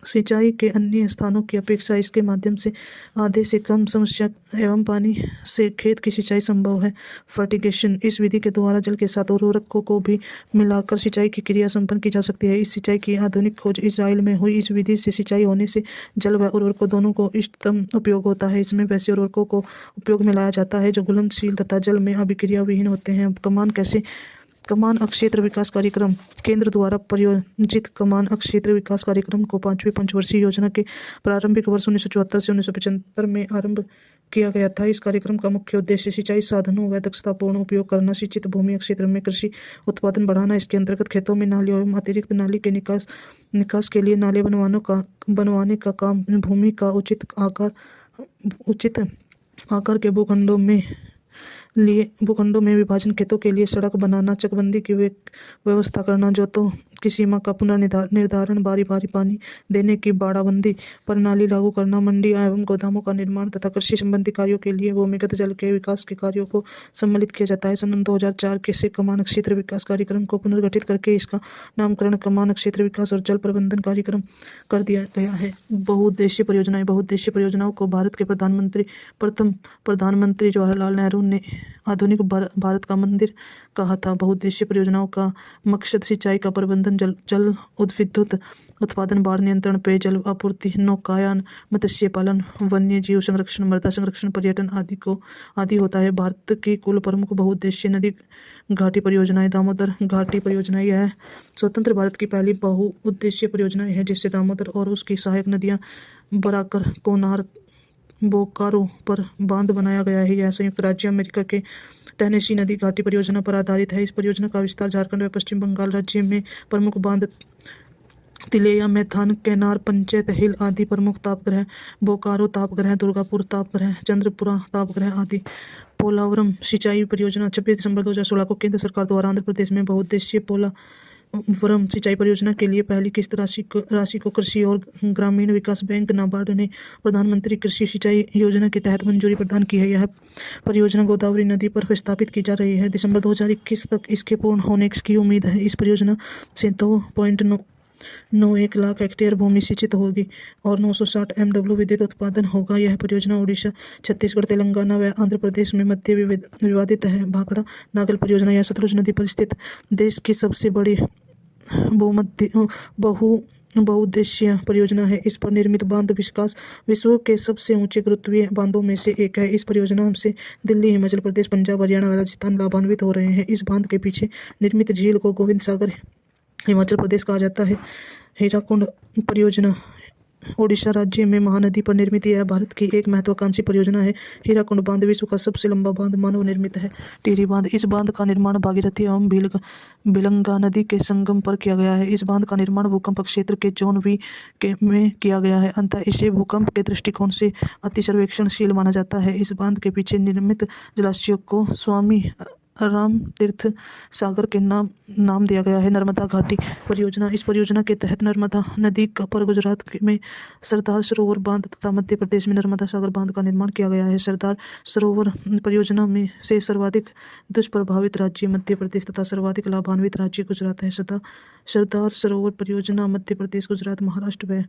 सिंचाई के अन्य स्थानों की अपेक्षा इसके माध्यम से आधे से कम समस्या एवं पानी से खेत की सिंचाई संभव है। फर्टिगेशन, इस विधि के द्वारा जल के साथ उर्वरकों को भी मिलाकर सिंचाई की क्रिया संपन्न की जा सकती है। इस सिंचाई की आधुनिक खोज इजराइल में हुई। इस विधि से सिंचाई होने से जल व उर्वरकों दोनों को इष्टतम उपयोग होता है। इसमें वैसे उर्वरकों को उपयोग में लाया जाता है जो घुलनशील तथा जल में अभिक्रिया विहीन होते हैं। कमान अक्षेत्र विकास कार्यक्रम, केंद्र द्वारा प्रायोजित कमान अक्षेत्र विकास कार्यक्रम को 5वीं पंचवर्षीय योजना के प्रारंभिक वर्ष 1974 से 1975 में आरंभ किया गया था। इस कार्यक्रम का मुख्य उद्देश्य सिंचाई साधनों व दक्षतापूर्ण उपयोग करना, सिंचित भूमि क्षेत्र में कृषि उत्पादन बढ़ाना। इसके अंतर्गत खेतों में नालियों एवं अतिरिक्त नाली के निकास के लिए नाले बनवाने का काम, भूमि का उचित आकार के भूखंडों में विभाजन, खेतों के लिए सड़क बनाना, चकबंदी की व्यवस्था करना, जोतों की सीमा का पुनर्निर्धारण, बारी बारी पानी देने की बाड़ाबंदी प्रणाली लागू करना, मंडी एवं गोदामों का निर्माण तथा कृषि संबंधी कार्यों के लिए भूमिगत जल के विकास के कार्यों को सम्मिलित किया जाता है। सन 2004 के से कमान क्षेत्र विकास कार्यक्रम को पुनर्गठित करके इसका नामकरण कमान क्षेत्र विकास और जल प्रबंधन कार्यक्रम कर दिया गया है। बहुउद्देशीय परियोजनाएं। बहुउद्देशीय परियोजनाओं को भारत के प्रथम प्रधानमंत्री जवाहरलाल नेहरू ने आधुनिक भारत का मंदिर कहा था। बहुउद्देशीय परियोजनाओं का मकसद सिंचाई का प्रबंधन, जल विद्युत उत्पादन, बाढ़ नियंत्रण, पेयजल आपूर्ति, नौकायन, मत्स्य पालन, वन्य जीव संरक्षण, मृदा संरक्षण, पर्यटन आदि होता है। भारत की कुल प्रमुख बहुउद्देशीय नदी घाटी परियोजनाएं। दामोदर घाटी परियोजना यह स्वतंत्र भारत की पहली बहुउद्देशीय परियोजना है जिससे दामोदर और उसकी सहायक नदियां बराकर, कोनार, बोकारो पर बांध बनाया गया है। यह संयुक्त राज्य अमेरिका के टेनेसी नदी घाटी परियोजना पर आधारित है। इस परियोजना का विस्तार झारखंड व पश्चिम बंगाल राज्य में प्रमुख बांध तिलैया, मैथान, केनार, पंचायत हिल आदि प्रमुख तापग्रह, बोकारो तापग्रह, दुर्गापुर तापग्रह, चंद्रपुरा तापग्रह आदि। पोलावरम सिंचाई परियोजना 26 दिसंबर 2016 को केंद्र सरकार द्वारा आंध्र प्रदेश में बहुउद्देशीय पोलावरम सिंचाई परियोजना के लिए पहली किस्त राशि को कृषि और ग्रामीण विकास बैंक नाबार्ड ने प्रधानमंत्री कृषि सिंचाई योजना के तहत मंजूरी प्रदान की है। यह परियोजना गोदावरी नदी पर स्थापित की जा रही है। दिसंबर 2021 तक इसके पूर्ण होने की उम्मीद है। इस परियोजना से 2.91 लाख हेक्टेयर भूमि सिंचित होगी और 960 MW विद्युत उत्पादन होगा। यह परियोजना उड़ीसा, छत्तीसगढ़, तेलंगाना व आंध्र प्रदेश में मध्य विवादित है। भाखड़ा नागल परियोजना यह सतलुज नदी पर स्थित देश की सबसे बड़ी बहुउद्देशीय परियोजना है। इस पर निर्मित बांध विश्व के सबसे ऊंचे गुरुत्वीय बांधों में से एक है। इस परियोजना से दिल्ली, हिमाचल प्रदेश, पंजाब, हरियाणा व राजस्थान लाभान्वित हो रहे हैं। इस बांध के पीछे निर्मित झील को गोविंद सागर हिमाचल प्रदेश कहा जाता है। हीराकुंड परियोजना ओडिशा राज्य में महानदी पर निर्मित यह भारत की एक महत्वाकांक्षी परियोजना है। हीराकुंड बांध विश्व का सबसे लंबा बांध मानव निर्मित है। टिहरी बांध। इस बांध का निर्माण भागीरथी एवं बिलंगा नदी के संगम पर किया गया है। इस बांध का निर्माण भूकंप क्षेत्र के जोन V में किया गया है। अंततः इसे भूकंप के दृष्टिकोण से अति सर्वेक्षणशील माना जाता है। इस बांध के पीछे निर्मित जलाशयों को स्वामी राम तीर्थ सागर के नाम दिया गया है। नर्मदा घाटी परियोजना। इस परियोजना के तहत नर्मदा नदी पर गुजरात में सरदार सरोवर बांध तथा मध्य प्रदेश में नर्मदा सागर बांध का निर्माण किया गया है। सरदार सरोवर परियोजना में से सर्वाधिक दुष्प्रभावित राज्य मध्य प्रदेश तथा सर्वाधिक लाभान्वित राज्य गुजरात है। सरदार सरोवर परियोजना मध्य प्रदेश, गुजरात, महाराष्ट्र व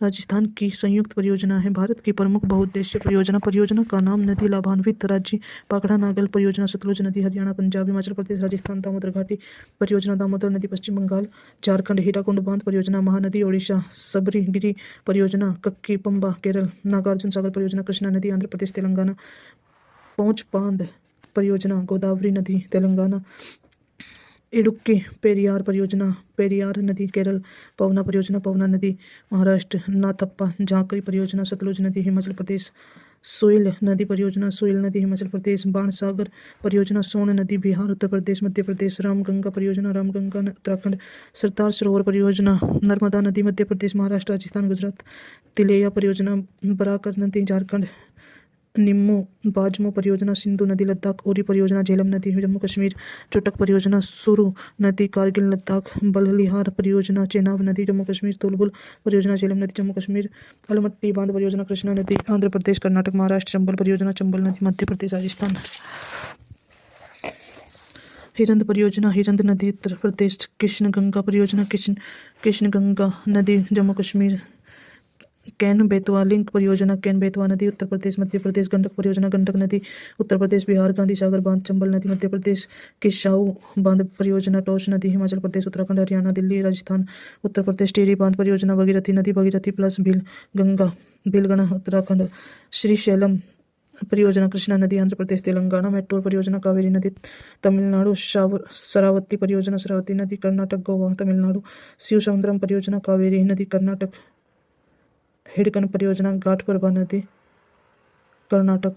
राजस्थान की संयुक्त परियोजना है। भारत की प्रमुख बहुउद्देशीय परियोजना का नाम नदी लाभान्वित राज्य। भाखड़ा नागल परियोजना सतलुज नदी हरियाणा, पंजाब, हिमाचल प्रदेश, राजस्थान। दामोदर घाटी परियोजना दामोदर नदी पश्चिम बंगाल, झारखंड। हीराकुंड बांध परियोजना महानदी ओडिशा। सबरीगिरी परियोजना कक्की पंबा केरल। नागार्जुन सागर परियोजना कृष्णा नदी आंध्र प्रदेश, तेलंगाना। पौंच बांध परियोजना गोदावरी नदी तेलंगाना। इडुक्की पेरियार परियोजना पेरियार नदी केरल। पवना परियोजना पवना नदी महाराष्ट्र। नाथप्पा झांकरी परियोजना सतलुज नदी हिमाचल प्रदेश। सुइल नदी परियोजना सुइल नदी हिमाचल प्रदेश। बाणसागर परियोजना सोन नदी बिहार, उत्तर प्रदेश, मध्य प्रदेश। रामगंगा परियोजना रामगंगा उत्तराखंड। सरदार सरोवर परियोजना नर्मदा नदी मध्य प्रदेश, महाराष्ट्र, राजस्थान, गुजरात। तिलैया परियोजना बराकर नदी झारखंड। निम्मो बाजमो परियोजना सिंधु नदी लद्दाख। उरी परियोजना झेलम नदी जम्मू कश्मीर। चोटक परियोजना सुरू नदी कारगिल लद्दाख। बल्लिहार परियोजना चेनाब नदी जम्मू कश्मीर। तुलबुल परियोजना झेलम नदी जम्मू कश्मीर। अलमट्टी बांध परियोजना कृष्णा नदी आंध्र प्रदेश, कर्नाटक, महाराष्ट्र। चंबल परियोजना चंबल नदी मध्य प्रदेश, राजस्थान। हिरंद परियोजना हिरंद नदी उत्तर प्रदेश। कृष्णगंगा परियोजना कृष्णगंगा नदी जम्मू कश्मीर। कैन बेतवा लिंक परियोजना कैन बेतवा नदी उत्तर प्रदेश, मध्य प्रदेश। गंडक परियोजना गंडक नदी उत्तर प्रदेश, बिहार। गांधी सागर बांध चंबल नदी मध्य प्रदेश। किसाऊ बांध परियोजना टोस नदी हिमाचल प्रदेश, उत्तराखंड, हरियाणा, दिल्ली, राजस्थान, उत्तर प्रदेश। टिहरी बांध परियोजना भगीरथी नदी भगीरथी प्लस भीलगणा उत्तराखंड। श्रीशैलम परियोजना कृष्णा नदी आंध्र प्रदेश, तेलंगाना। मेट्रोल परियोजना कावेरी नदी तमिलनाडु। शरावती परियोजना शरावती नदी कर्नाटक, गोवा, तमिलनाडु। शिव समुद्रम परियोजना कावेरी नदी कर्नाटक। हिडकन परियोजना घाटप्रभा नदी कर्नाटक।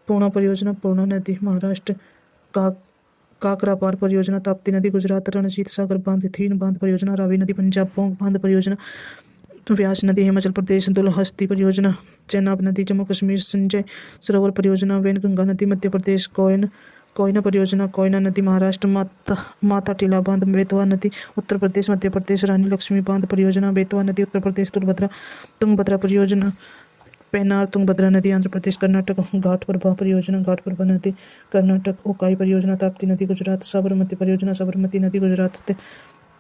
पूर्णा परियोजना पूर्णा नदी महाराष्ट्र। काकरापार परियोजना ताप्ती नदी गुजरात। रणजीत सागर बांध थीन बांध परियोजना रावी नदी पंजाब। पोंग बांध परियोजना व्यास नदी हिमाचल प्रदेश। दुलहस्ती परियोजना चेनाब नदी जम्मू कश्मीर। संजय सरोवर परियोजना वैनगंगा नदी मध्य प्रदेश। कोयन कोयना परियोजना, कोयना नदी महाराष्ट्र, माता टीला बांध बेतवा नदी उत्तर प्रदेश मध्य प्रदेश, रानी लक्ष्मी बांध परियोजना बेतवा नदी उत्तर प्रदेश, तुंगभद्रा परियोजना पेनार तुंगभद्रा नदी आंध्र प्रदेश, कर्नाटक घाटप्रभा परियोजना घाटप्रभा नदी कर्नाटक, ओकाई परियोजना ताप्ती नदी गुजरात, साबरमती परियोजना साबरमती नदी गुजरात,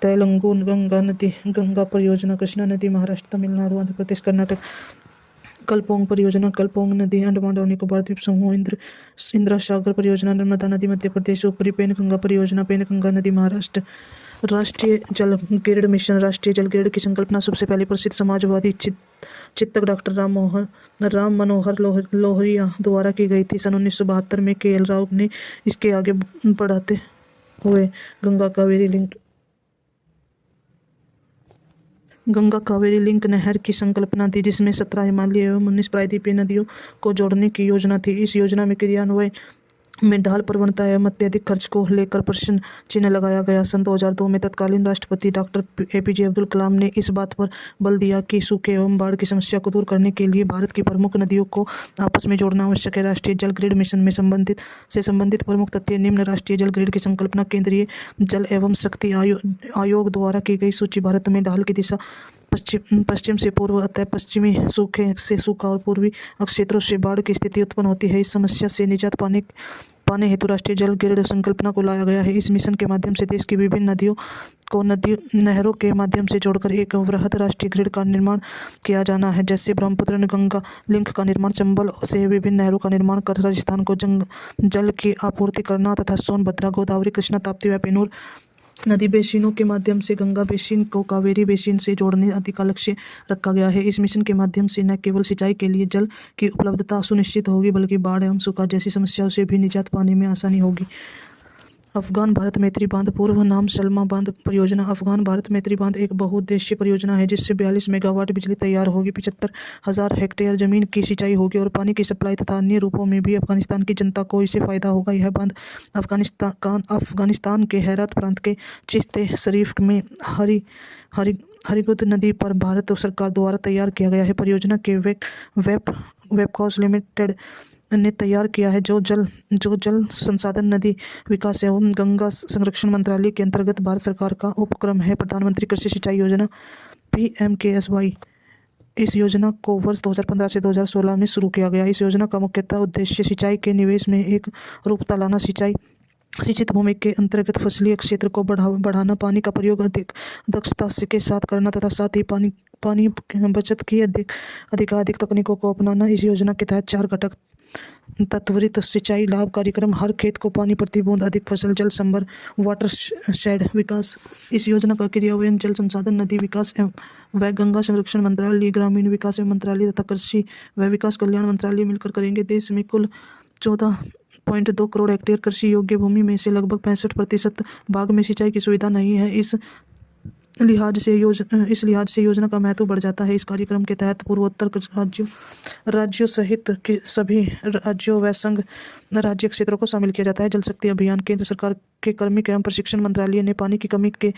तेलंगुन गंगा नदी गंगा परियोजना कृष्णा नदी महाराष्ट्र तमिलनाडु आंध्र प्रदेश कर्नाटक, कलपोंग परियोजना कलपोंग नदी अंडमान और निकोबार द्वीप समूह, इंदिरा सागर परियोजना नर्मदा नदी मध्य प्रदेश, ऊपरी पेनगंगा परियोजना पेनगंगा नदी महाराष्ट्र, राष्ट्रीय जल ग्रिड मिशन। राष्ट्रीय जल ग्रिड की संकल्पना सबसे पहले प्रसिद्ध समाजवादी चिंतक डॉक्टर राम मनोहर लोहिया द्वारा की गई थी। सन 1972 में KL राव ने इसके आगे बढ़ाते हुए गंगा कावेरी लिंक नहर की संकल्पना दी, जिसमें 17 हिमालयी एवं 19 प्रायद्वीपीय नदियों को जोड़ने की योजना थी। इस योजना में क्रियान्वयन में ढाल प्रवणता एवं अत्यधिक खर्च को लेकर प्रश्न चिन्ह लगाया गया। सन 2002 में तत्कालीन राष्ट्रपति डॉक्टर APJ अब्दुल कलाम ने इस बात पर बल दिया कि सूखे एवं बाढ़ की समस्या को दूर करने के लिए भारत की प्रमुख नदियों को आपस में जोड़ना आवश्यक है। राष्ट्रीय जल ग्रिड मिशन में संबंधित प्रमुख तथ्य निम्न। राष्ट्रीय जल ग्रिड की संकल्पना केंद्रीय जल एवं शक्ति आयोग द्वारा की गई सूची। भारत में ढाल की दिशा पश्चिम से पूर्व, अतः पश्चिमी सूखे से सूखा और पूर्वी क्षेत्रों से बाढ़ की स्थिति उत्पन्न होती है। इस समस्या से निजात पाने हेतु राष्ट्रीय जल ग्रिड संकल्पना को लाया गया है। इस मिशन के माध्यम से देश की विभिन्न नदियों को नहरों के माध्यम से जोड़कर एक वृहद राष्ट्रीय ग्रिड का निर्माण किया जाना है। जैसे ब्रह्मपुत्र गंगा लिंक का निर्माण, चंबल से विभिन्न नहरों का निर्माण कर राजस्थान को जल की आपूर्ति करना तथा सोनभद्रा, गोदावरी, कृष्णा, ताप्ती व पेनूर नदी बेसिनों के माध्यम से गंगा बेसिन को कावेरी बेसिन से जोड़ने आदि का लक्ष्य रखा गया है। इस मिशन के माध्यम से न केवल सिंचाई के लिए जल की उपलब्धता सुनिश्चित होगी, बल्कि बाढ़ एवं सूखा जैसी समस्याओं से भी निजात पाने में आसानी होगी। अफगान भारत मैत्री बांध, पूर्व नाम सलमा बांध परियोजना। अफगान भारत मैत्री बांध एक बहुउद्देशीय परियोजना है, जिससे 42 मेगावाट बिजली तैयार होगी, 75,000 हेक्टेयर जमीन की सिंचाई होगी और पानी की सप्लाई तथा अन्य रूपों में भी अफगानिस्तान की जनता को इससे फायदा होगा। यह बांध अफगानिस्तान के हेरात प्रांत के चिश्ते शरीफ में हरिगुद नदी पर भारत सरकार द्वारा तैयार किया गया है। परियोजना के वेबकॉस लिमिटेड ने तैयार किया है, जो जल संसाधन, नदी विकास एवं गंगा संरक्षण मंत्रालय के अंतर्गत भारत सरकार का उपक्रम है। प्रधानमंत्री कृषि सिंचाई योजना PMKSY। इस योजना को वर्ष 2015 से 2016 में शुरू किया गया। इस योजना का मुख्यतः उद्देश्य सिंचाई के निवेश में एक रूपता लाना, सिंचित भूमि के अंतर्गत फसलीय क्षेत्र को बढ़ाना, पानी का प्रयोग अधिक दक्षता के साथ करना तथा साथ ही पानी बचत की अधिकाधिक तकनीकों को अपनाना। इस योजना के तहत 4 घटक त्वरित सिंचाई लाभ कार्यक्रम, हर खेत को पानी प्रति बूंद, अधिक फसल, जल संभर, वाटरशेड विकास। इस योजना का क्रियान्वयन जल संसाधन, नदी विकास व गंगा संरक्षण मंत्रालय, ग्रामीण विकास मंत्रालय तथा कृषि व विकास कल्याण मंत्रालय मिलकर करेंगे। देश में कुल 14.2 करोड़ हेक्टेयर कृषि योग्य भूमि में से लगभग 65% भाग में सिंचाई की सुविधा नहीं है। इस लिहाज से योजना का महत्व बढ़ जाता है। इस कार्यक्रम के तहत पूर्वोत्तर राज्यों सहित सभी राज्यों व संघ राज्य क्षेत्रों को शामिल किया जाता है। जल शक्ति अभियान, केंद्र सरकार के कार्मिक एवं प्रशिक्षण मंत्रालय ने पानी की कमी के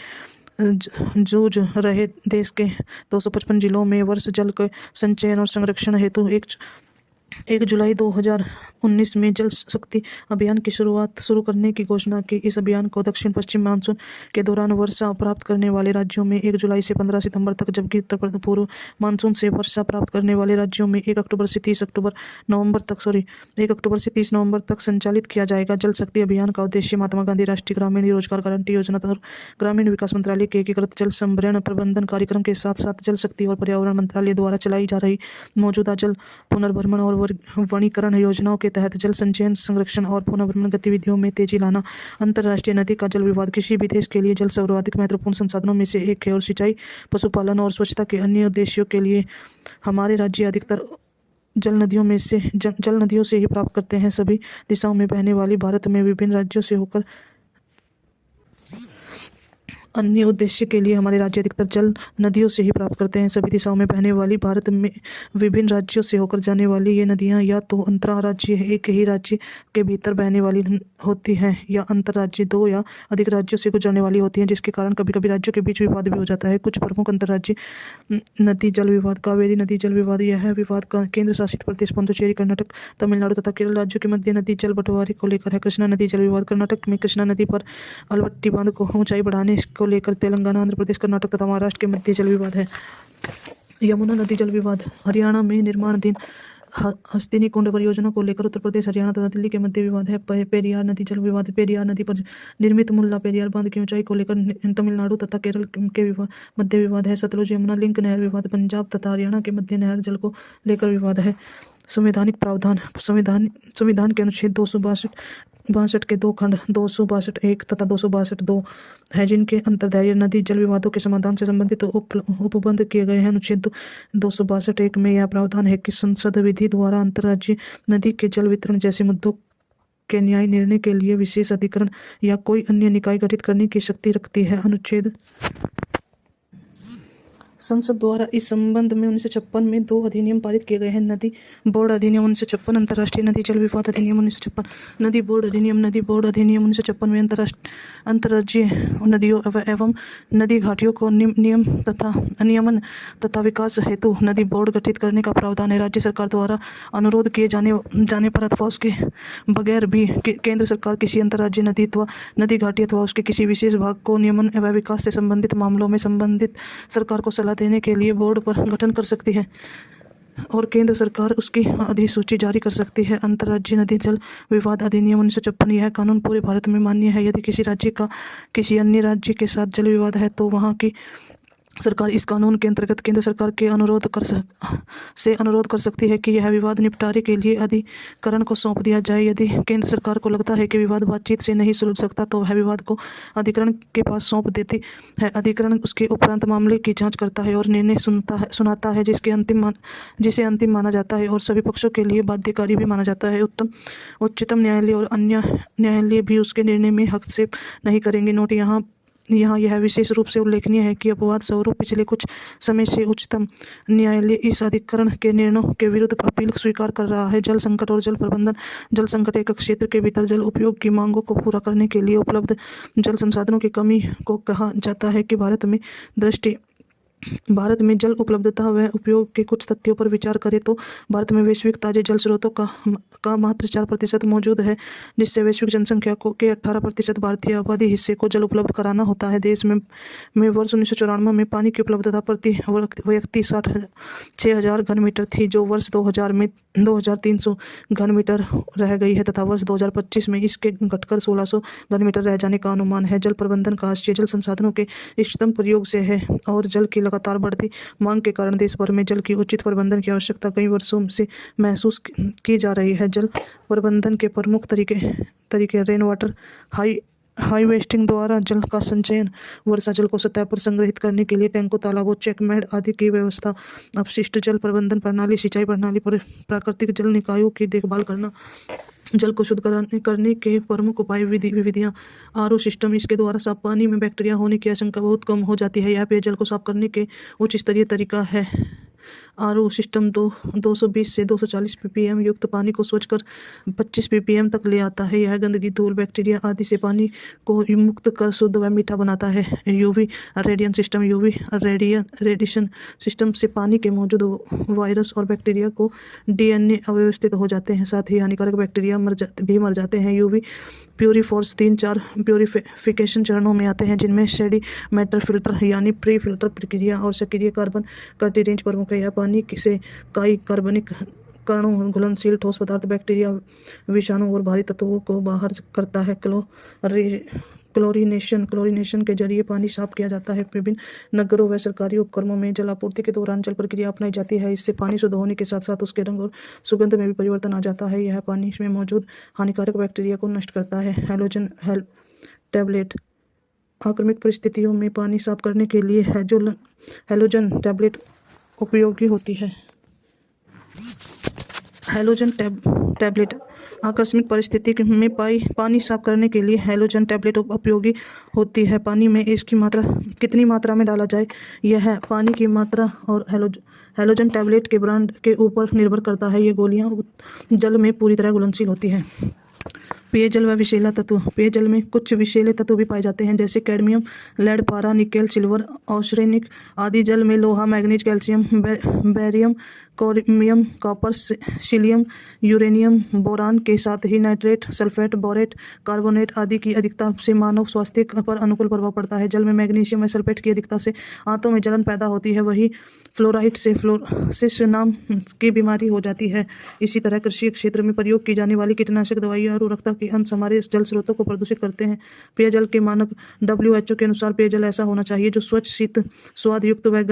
जूझ रहे देश के 255 जिलों में वर्ष जल के संचयन और संरक्षण हेतु 1 जुलाई 2019 में जल शक्ति अभियान की शुरू करने की घोषणा की। इस अभियान को दक्षिण पश्चिम मानसून के दौरान वर्षा प्राप्त करने वाले राज्यों में 1 जुलाई से 15 सितंबर तक, जबकि उत्तर पूर्व मानसून से वर्षा प्राप्त करने वाले राज्यों में 1 अक्टूबर से 30 नवंबर तक संचालित किया जाएगा। जल शक्ति अभियान का उद्देश्य महात्मा गांधी राष्ट्रीय ग्रामीण रोजगार गारंटी योजना और ग्रामीण विकास मंत्रालय के एकीकृत जल संभरण प्रबंधन कार्यक्रम के साथ साथ जल शक्ति और पर्यावरण मंत्रालय द्वारा चलाई जा रही मौजूदा जल पुनर्भरण और वनीकरण योजनाओं के तहत जल संचयन, संरक्षण और पुनर्भरण गतिविधियों में तेजी लाना। अंतर्राष्ट्रीय नदी का जल विवाद किसी भी देश के लिए जल सर्वाधिक महत्वपूर्ण संसाधनों में से एक है और सिंचाई, पशुपालन और स्वच्छता के अन्य उद्देश्यों के लिए हमारे राज्य अधिकतर जल नदियों से ही प्राप्त करते हैं। सभी दिशाओं में बहने वाली भारत में विभिन्न राज्यों से होकर अन्य उद्देश्य के लिए हमारे राज्य अधिकतर जल नदियों से ही प्राप्त करते हैं। सभी दिशाओं में बहने वाली, भारत में विभिन्न राज्यों से होकर जाने वाली ये नदियाँ या तो अंतर्राज्यीय एक ही राज्य के भीतर बहने वाली होती हैं या अंतर्राज्यीय दो या अधिक राज्यों से गुजरने वाली होती हैं, जिसके कारण कभी कभी राज्यों के बीच विवाद भी हो जाता है। कुछ प्रमुख अंतर्राज्यीय नदी जल विवाद। कावेरी नदी जल विवाद। यह विवाद केंद्र शासित प्रदेश पुडुचेरी, कर्नाटक, तमिलनाडु तथा केरल राज्यों के मध्य नदी जल बंटवारे को लेकर है। कृष्णा नदी जल विवाद। कर्नाटक में कृष्णा नदी पर अलवट्टी बांध को ऊंचाई बढ़ाने को लेकर तेलंगाना, आंध्र प्रदेश, कर्नाटक तथा महाराष्ट्र के मध्य जल विवाद है। यमुना नदी जल विवाद। हरियाणा में निर्माणाधीन हस्तिनी कुंड परियोजना को लेकर उत्तर प्रदेश, हरियाणा तथा दिल्ली के मध्य विवाद है। पेरियार नदी जल विवाद। पेरियार नदी पर निर्मित मुल्ला पेरियार बांध की ऊंचाई को लेकर तमिलनाडु तथा केरल के मध्य विवाद है। सतलुज यमुना लिंक नहर विवाद। पंजाब तथा हरियाणा के मध्य नहर जल को लेकर विवाद है। संवैधानिक प्रावधान। संविधान के अनुच्छेद 262 के दो खंड 262(1) तथा 262(2) है, जिनके अंतर्गत नदी जल विवादों के समाधान से संबंधित उपबंध किए गए हैं। अनुच्छेद 262(1) में यह प्रावधान है कि संसद विधि द्वारा अंतर्राज्यीय नदी के जल वितरण जैसे मुद्दों के न्याय निर्णय के लिए विशेष अधिकरण या कोई अन्य निकाय गठित करने की शक्ति रखती है। अनुच्छेद संसद द्वारा इस संबंध में 1956 में 2 अधिनियम पारित किए गए हैं। नदी बोर्ड अधिनियम 1956, अंतर्राष्ट्रीय नदी जल विवाद अधिनियम 1956। नदी बोर्ड अधिनियम 1956 में अंतर्राज्यीय नदियों एवं नदी घाटियों को नियमन तथा विकास हेतु नदी बोर्ड गठित करने का प्रावधान है। राज्य सरकार द्वारा अनुरोध किए जाने पर अथवा उसके बगैर भी केंद्र सरकार किसी अंतर्राज्यीय नदी अथवा नदी घाटी अथवा उसके किसी विशेष भाग को नियमन एवं विकास से संबंधित मामलों में संबंधित सरकार को सलाह देने के लिए बोर्ड पर गठन कर सकती है और केंद्र सरकार उसकी अधिसूची जारी कर सकती है। अंतर्राज्यीय नदी जल विवाद अधिनियम 1956। यह कानून पूरे भारत में मान्य है। यदि किसी राज्य का किसी अन्य राज्य के साथ जल विवाद है तो वहाँ की सरकार इस कानून के अंतर्गत केंद्र सरकार के अनुरोध कर सकती है कि यह विवाद निपटारे के लिए अधिकरण को सौंप दिया जाए। यदि केंद्र सरकार को लगता है कि विवाद बातचीत से नहीं सुलझ सकता तो वह विवाद को अधिकरण के पास सौंप देती है। अधिकरण उसके उपरांत मामले की जांच करता है और निर्णय सुनाता है, जिसे अंतिम माना जाता है और सभी पक्षों के लिए बाध्यकारी भी माना जाता है। उच्चतम न्यायालय और अन्य न्यायालय भी उसके निर्णय में हस्तक्षेप नहीं करेंगे। नोट यहाँ यह विशेष रूप से उल्लेखनीय है कि अपवाद स्वरूप पिछले कुछ समय से उच्चतम न्यायालय इस अधिकरण के निर्णयों के विरुद्ध अपील स्वीकार कर रहा है। जल संकट और जल प्रबंधन। जल संकट एक क्षेत्र के भीतर जल उपयोग की मांगों को पूरा करने के लिए उपलब्ध जल संसाधनों की कमी को कहा जाता है कि भारत में जल उपलब्धता व उपयोग के कुछ तथ्यों पर विचार करें तो भारत में वैश्विक ताजे जल स्रोतों का मात्र 4% मौजूद है, जिससे वैश्विक जनसंख्या के 18% भारतीय आबादी हिस्से को जल उपलब्ध कराना होता है। देश में वर्ष 1994 में पानी की उपलब्धता प्रति व्यक्ति 6,000 घन मीटर थी, जो वर्ष 2000 में 2,300 घन मीटर रह गई है तथा वर्ष 2025 में इसके घटकर 1,600 घन मीटर रह जाने का अनुमान है। जल प्रबंधन का आशय जल संसाधनों के इष्टतम प्रयोग से है और जल की लगातार बढ़ती मांग के कारण देश भर में जल की उचित प्रबंधन की आवश्यकता कई वर्षों से महसूस की जा रही है। जल प्रबंधन के प्रमुख तरीके रेन वाटर हार्वेस्टिंग द्वारा जल का संचयन, वर्षा जल को सतह पर संग्रहित करने के लिए टैंकों, तालाबों, चेकमेट आदि की व्यवस्था, अपशिष्ट जल प्रबंधन प्रणाली, सिंचाई प्रणाली, प्राकृतिक जल निकायों की देखभाल करना, जल को शुद्ध करने के प्रमुख उपाय विधियाँ। आरओ सिस्टम, इसके द्वारा साफ पानी में बैक्टीरिया होने की आशंका बहुत कम हो जाती है। यह पेयजल को साफ करने के उच्च स्तरीय तरीका है। आरओ सिस्टम 220 से 240 ppm युक्त पानी को सोच कर 25 ppm तक ले आता है। यह गंदगी, धूल, बैक्टीरिया आदि से पानी को मुक्त कर शुद्ध व मीठा बनाता है। UV radiation system, UV radiation system से पानी के मौजूद वायरस और बैक्टीरिया को DNA अव्यवस्थित हो जाते हैं, साथ ही हानिकारक बैक्टीरिया भी मर जाते हैं। यूवी प्यूरीफोर्स 3-4 प्यूरिफिकेशन चरणों में आते हैं, जिनमें सेडिमेंटर फिल्टर यानी प्री फिल्टर प्रक्रिया और सक्रिय कार्बन कटी रेंज प्रमुख है। यह पानी से कई कार्बनिक कणों, घुलनशील ठोस पदार्थ, बैक्टीरिया, विषाणु और भारी तत्वों को बाहर करता है। क्लोरीनेशन के जरिए पानी साफ किया जाता है। विभिन्न नगरों व सरकारी उपक्रमों में जल आपूर्ति के दौरान जल प्रक्रिया अपनाई जाती है। इससे पानी शुद्ध होने के साथ साथ उसके रंग और सुगंध में भी परिवर्तन आ जाता है। यह पानी में मौजूद हानिकारक बैक्टीरिया को नष्ट करता है। हैलोजन टैबलेट, आक्रमित परिस्थितियों में पानी साफ करने के लिए हैलोजन टैबलेट उपयोगी होती है। हैलोजन टैबलेट आकस्मिक परिस्थिति में पानी साफ करने के लिए हैलोजन टैबलेट उपयोगी होती है। पानी में इसकी मात्रा कितनी मात्रा में डाला जाए, यह पानी की मात्रा और हैलोजन टैबलेट के ब्रांड के ऊपर निर्भर करता है। ये गोलियां जल में पूरी तरह घुलनशील होती हैं। पेयजल व विषैला तत्व। पेयजल में कुछ विषैले तत्व भी पाए जाते हैं, जैसे कैडमियम, लेड, पारा, निकेल, सिल्वर, आर्सेनिक आदि। जल में लोहा, manganese, calcium, barium, chromium, copper, cilium, uranium, boron के साथ ही नाइट्रेट, सल्फेट, बोरेट, कार्बोनेट आदि की अधिकता से मानव स्वास्थ्य पर अनुकूल प्रभाव पड़ता है। जल में मैग्नीशियम व सल्फेट की अधिकता से आंतों में जलन पैदा होती है, वही फ्लोराइड से फ्लोरोसिस नाम की बीमारी हो जाती है। इसी तरह कृषि क्षेत्र में प्रयोग की जाने वाली कीटनाशक दवाइयाँ और उर्वरकता के अंश हमारे जल स्रोतों को प्रदूषित करते हैं। पेयजल के मानक। WHO के अनुसार पेयजल ऐसा होना चाहिए जो स्वच्छ, शीत, स्वाद युक्त व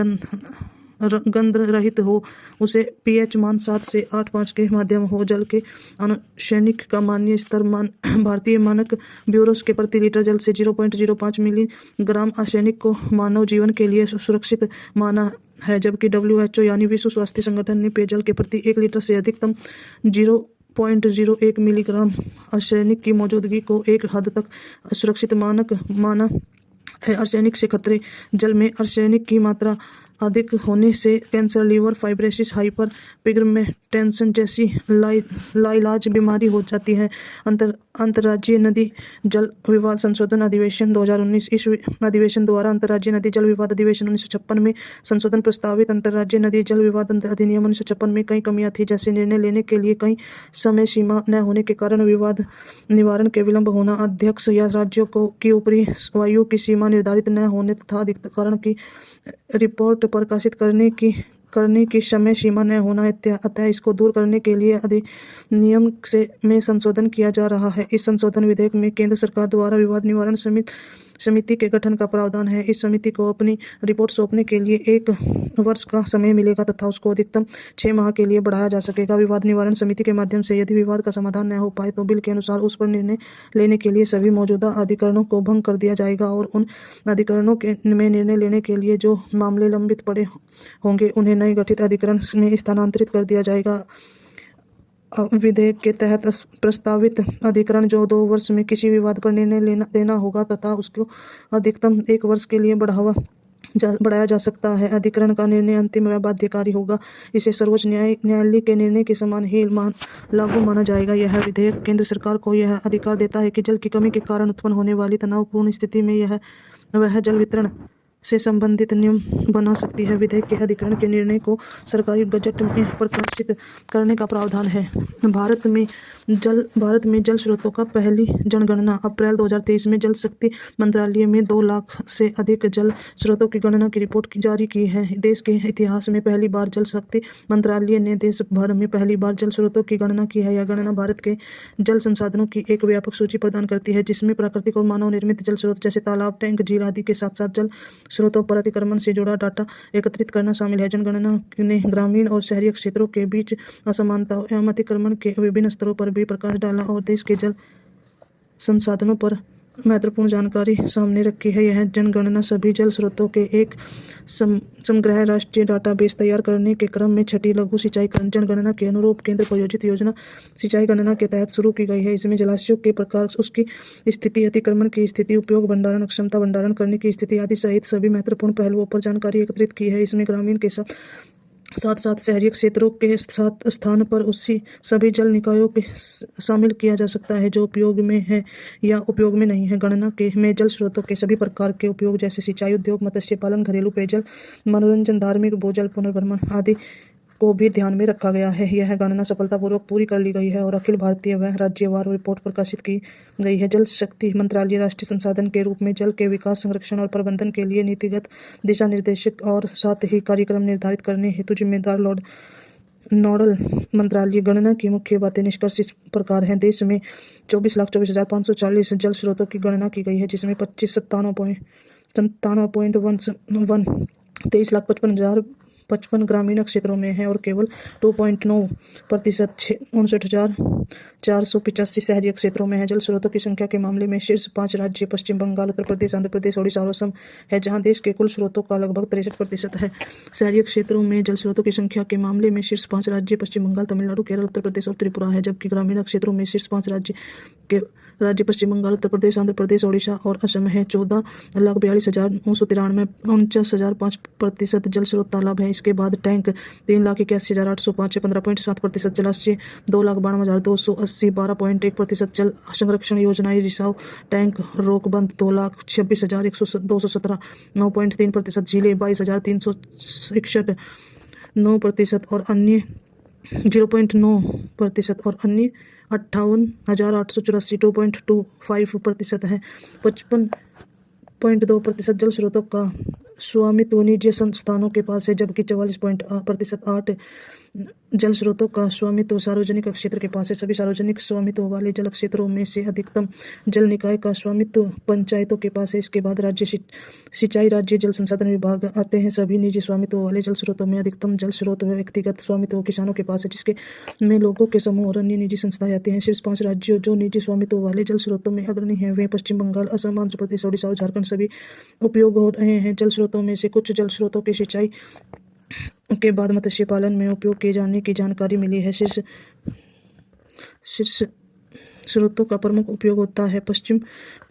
गंध रहित हो। उसे pH मान 7 से 8.5 के मध्यम हो। जल के आर्सेनिक का मानवीय स्तर भारतीय मानक ब्यूरो के प्रति लीटर जल से 0.05 मिलीग्राम आर्सेनिक को मानव जीवन के लिए सुरक्षित माना है, जबकि WHO यानी विश्व स्वास्थ्य संगठन ने पेयजल के प्रति 1 लीटर से अधिकतम 0.01 मिलीग्राम आर्सेनिक की मौजूदगी को एक हद तक सुरक्षित मानक माना है। आर्सेनिक से खतरे। जल में आर्सेनिक की मात्रा अधिक होने से cancer, liver fibrosis, hyper pigmentation जैसी लाइलाज बीमारी हो जाती है। अंतर्राज्यीय नदी जल विवाद संशोधन अधिवेशन 2019। इस अधिवेशन द्वारा अंतर्राज्यीय नदी जल विवाद अधिवेशन 1956 में संशोधन प्रस्तावित। अंतर्राज्यीय नदी जल विवाद अधिनियम 1956 में कई कमियां थी, जैसे निर्णय लेने के लिए कई समय सीमा न होने के कारण विवाद निवारण के विलंब होना, अध्यक्ष या राज्यों की ऊपरी वायु की सीमा निर्धारित न होने तथा अधिकरण की रिपोर्ट प्रकाशित करने की समय सीमा न होना। अतः इसको दूर करने के लिए अधिनियम में संशोधन किया जा रहा है। इस संशोधन विधेयक में केंद्र सरकार द्वारा विवाद निवारण समिति के गठन का प्रावधान है। इस समिति को अपनी रिपोर्ट सौंपने के लिए 1 वर्ष का समय मिलेगा तथा उसको अधिकतम 6 माह के लिए बढ़ाया जा सकेगा। विवाद निवारण समिति के माध्यम से यदि विवाद का समाधान न हो पाए तो बिल के अनुसार उस पर निर्णय लेने के लिए सभी मौजूदा अधिकरणों को भंग कर दिया जाएगा और उन अधिकरणों में निर्णय लेने के लिए जो मामले लंबित पड़े होंगे उन्हें नए गठित अधिकरण में स्थानांतरित कर दिया जाएगा। विधेयक के तहत प्रस्तावित अधिकरण जो 2 वर्ष में किसी विवाद पर निर्णय देना होगा तथा उसको अधिकतम 1 वर्ष के लिए बढ़ाया जा सकता है। अधिकरण का निर्णय अंतिम व बाध्यकारी होगा। इसे सर्वोच्च न्यायालय के निर्णय के समान ही लागू माना जाएगा। यह विधेयक केंद्र सरकार को यह अधिकार देता है कि जल की कमी के कारण उत्पन्न होने वाली तनावपूर्ण स्थिति में वह जल वितरण से संबंधित नियम बना सकती है। विधेयक के अधिकरण के निर्णय को सरकारी गजट में प्रकाशित करने का प्रावधान है। भारत में जल स्रोतों का पहली जनगणना अप्रैल 2023 में जल शक्ति मंत्रालय में 2 लाख से अधिक जल स्रोतों की गणना की रिपोर्ट जारी की है। देश के इतिहास में पहली बार जल शक्ति मंत्रालय ने देश भर में पहली बार जल स्रोतों की गणना की है। यह गणना भारत के जल संसाधनों की एक व्यापक सूची प्रदान करती है, जिसमें प्राकृतिक और मानव निर्मित जल स्रोत जैसे तालाब, टैंक, झील आदि के साथ साथ जल स्रोतों पर अतिक्रमण से जुड़ा डाटा एकत्रित करना शामिल है। जनगणना ने ग्रामीण और शहरी क्षेत्रों के बीच असमानता एवं अतिक्रमण के विभिन्न स्तरों पर भी प्रकाश डाला और देश के जल संसाधनों पर महत्वपूर्ण जानकारी सामने रखी है। यह जनगणना सभी जल स्रोतों के एक समग्र राष्ट्रीय डाटाबेस तैयार करने के क्रम में छठी लघु सिंचाई जनगणना के अनुरूप केंद्र प्रायोजित योजना सिंचाई गणना के तहत शुरू की गई है। इसमें जलाशयों के प्रकार, उसकी स्थिति, अतिक्रमण की स्थिति, उपयोग, भंडारण क्षमता, भंडारण करने की स्थिति आदि सहित सभी महत्वपूर्ण पहलुओं पर जानकारी एकत्रित की है। इसमें ग्रामीण के साथ साथ शहरी क्षेत्रों के स्थान पर उसी सभी जल निकायों को शामिल किया जा सकता है जो उपयोग में है या उपयोग में नहीं है। गणना में जल स्रोतों के सभी प्रकार के उपयोग जैसे सिंचाई, उद्योग, मत्स्य पालन, घरेलू पेयजल, मनोरंजन, धार्मिक, भूजल पुनर्भरण आदि को भी ध्यान में रखा गया है। यह गणना सफलतापूर्वक पूरी कर ली गई है और अखिल भारतीय व राज्यवार रिपोर्ट प्रकाशित की गई है। जल शक्ति मंत्रालय राष्ट्रीय संसाधन के रूप में जल के विकास, संरक्षण और प्रबंधन के लिए नीतिगत दिशा निर्देशक और साथ ही कार्यक्रम निर्धारित करने हेतु जिम्मेदार नोडल मंत्रालय। गणना की मुख्य बातें निष्कर्ष इस प्रकार हैं। देश में 24,24,540 जल स्रोतों की गणना की गई है, जिसमें 25,97.11, 23,55,000 55 ग्रामीण क्षेत्रों में है और केवल 2.9% 59,485 शहरी क्षेत्रों में है। जल स्रोतों की संख्या के मामले में शीर्ष 5 राज्य पश्चिम बंगाल, उत्तर प्रदेश, आंध्र प्रदेश, ओडिशा और असम है, जहां देश के कुल स्रोतों का लगभग 63% है। शहरी क्षेत्रों में जल स्रोतों की संख्या के मामले में शीर्ष 5 राज्य पश्चिम बंगाल, तमिलनाडु, केरल, उत्तर प्रदेश और त्रिपुरा है, जबकि ग्रामीण क्षेत्रों में शीर्ष 5 राज्य पश्चिम बंगाल, उत्तर प्रदेश, आंध्र प्रदेश, ओडिशा और असम है। 14,42,993 49,5% जल स्रोत तालाब है। इसके बाद टैंक 3,81,805 15.7%, जलाशय 2,92,280 12.1%, जल संरक्षण योजनाएं रिसाव टैंक रोकबंद 2,26,217 9.3%, झीलें 22,361 9% और अन्य 0.9% और अन्य 58,884 2.25% है। 55.2% जल स्रोतों का स्वामित्व निजी संस्थानों के पास है, जबकि 44.8% जल स्रोतों का स्वामित्व सार्वजनिक क्षेत्र के पास है। सभी सार्वजनिक स्वामित्व वाले जल क्षेत्रों में से अधिकतम जल निकाय का स्वामित्व पंचायतों के पास है। इसके बाद राज्य सिंचाई राज्य जल संसाधन विभाग आते हैं। सभी निजी स्वामित्व वाले जल स्रोतों में अधिकतम जल स्रोत व्यक्तिगत स्वामित्व किसानों के पास है, जिसके में लोगों के समूह और अन्य निजी संस्थाएं आती हैं। शीर्ष 5 राज्यों जो निजी स्वामित्व वाले जल स्रोतों में अग्रणी हैं वे पश्चिम बंगाल, असम, आंध्र प्रदेश, ओडिशा और झारखंड। सभी उपयोग हो रहे हैं। जल स्रोतों में से कुछ जल स्रोतों के सिंचाई के बाद मत्स्य पालन में उपयोग किए जाने की जानकारी मिली है। शीर्ष स्रोतों का प्रमुख उपयोग होता है पश्चिम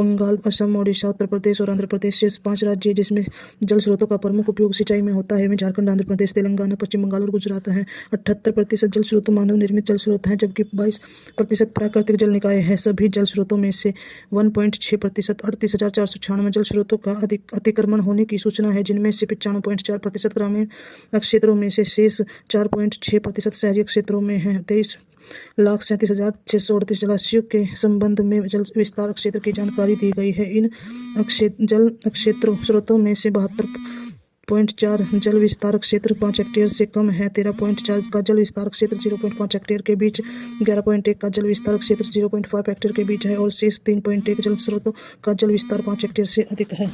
बंगाल, असम, ओडिशा, उत्तर प्रदेश और आंध्र प्रदेश। शीर्ष 5 राज्य जिसमें जल स्रोतों का प्रमुख उपयोग सिंचाई में होता है वे झारखंड, आंध्र प्रदेश, तेलंगाना, पश्चिम बंगाल और गुजरात हैं। 78% जल स्रोत मानव निर्मित जल स्रोत हैं, जबकि 22% प्राकृतिक जल निकाय है। सभी जल स्रोतों में से 1.6% 38,496 जल स्रोतों का अतिक्रमण होने की सूचना है, जिनमें से 95.4% ग्रामीण क्षेत्रों में से शेष 4.6% शहरी क्षेत्रों में है। 23,37,638 जलाशयों के संबंध में जल विस्तार क्षेत्र की जानकारी दी गई है। इन जल स्रोतों में से 72.4 जल विस्तार क्षेत्र 5 हेक्टेयर से कम है, 13.4 का जल विस्तार क्षेत्र 0.5 हेक्टेयर के बीच, 11.1 का जल विस्तार क्षेत्र 0.5 हेक्टेयर के बीच है और शेष 3.1 जल स्रोतों का जल विस्तार 5 हेक्टेयर से अधिक है।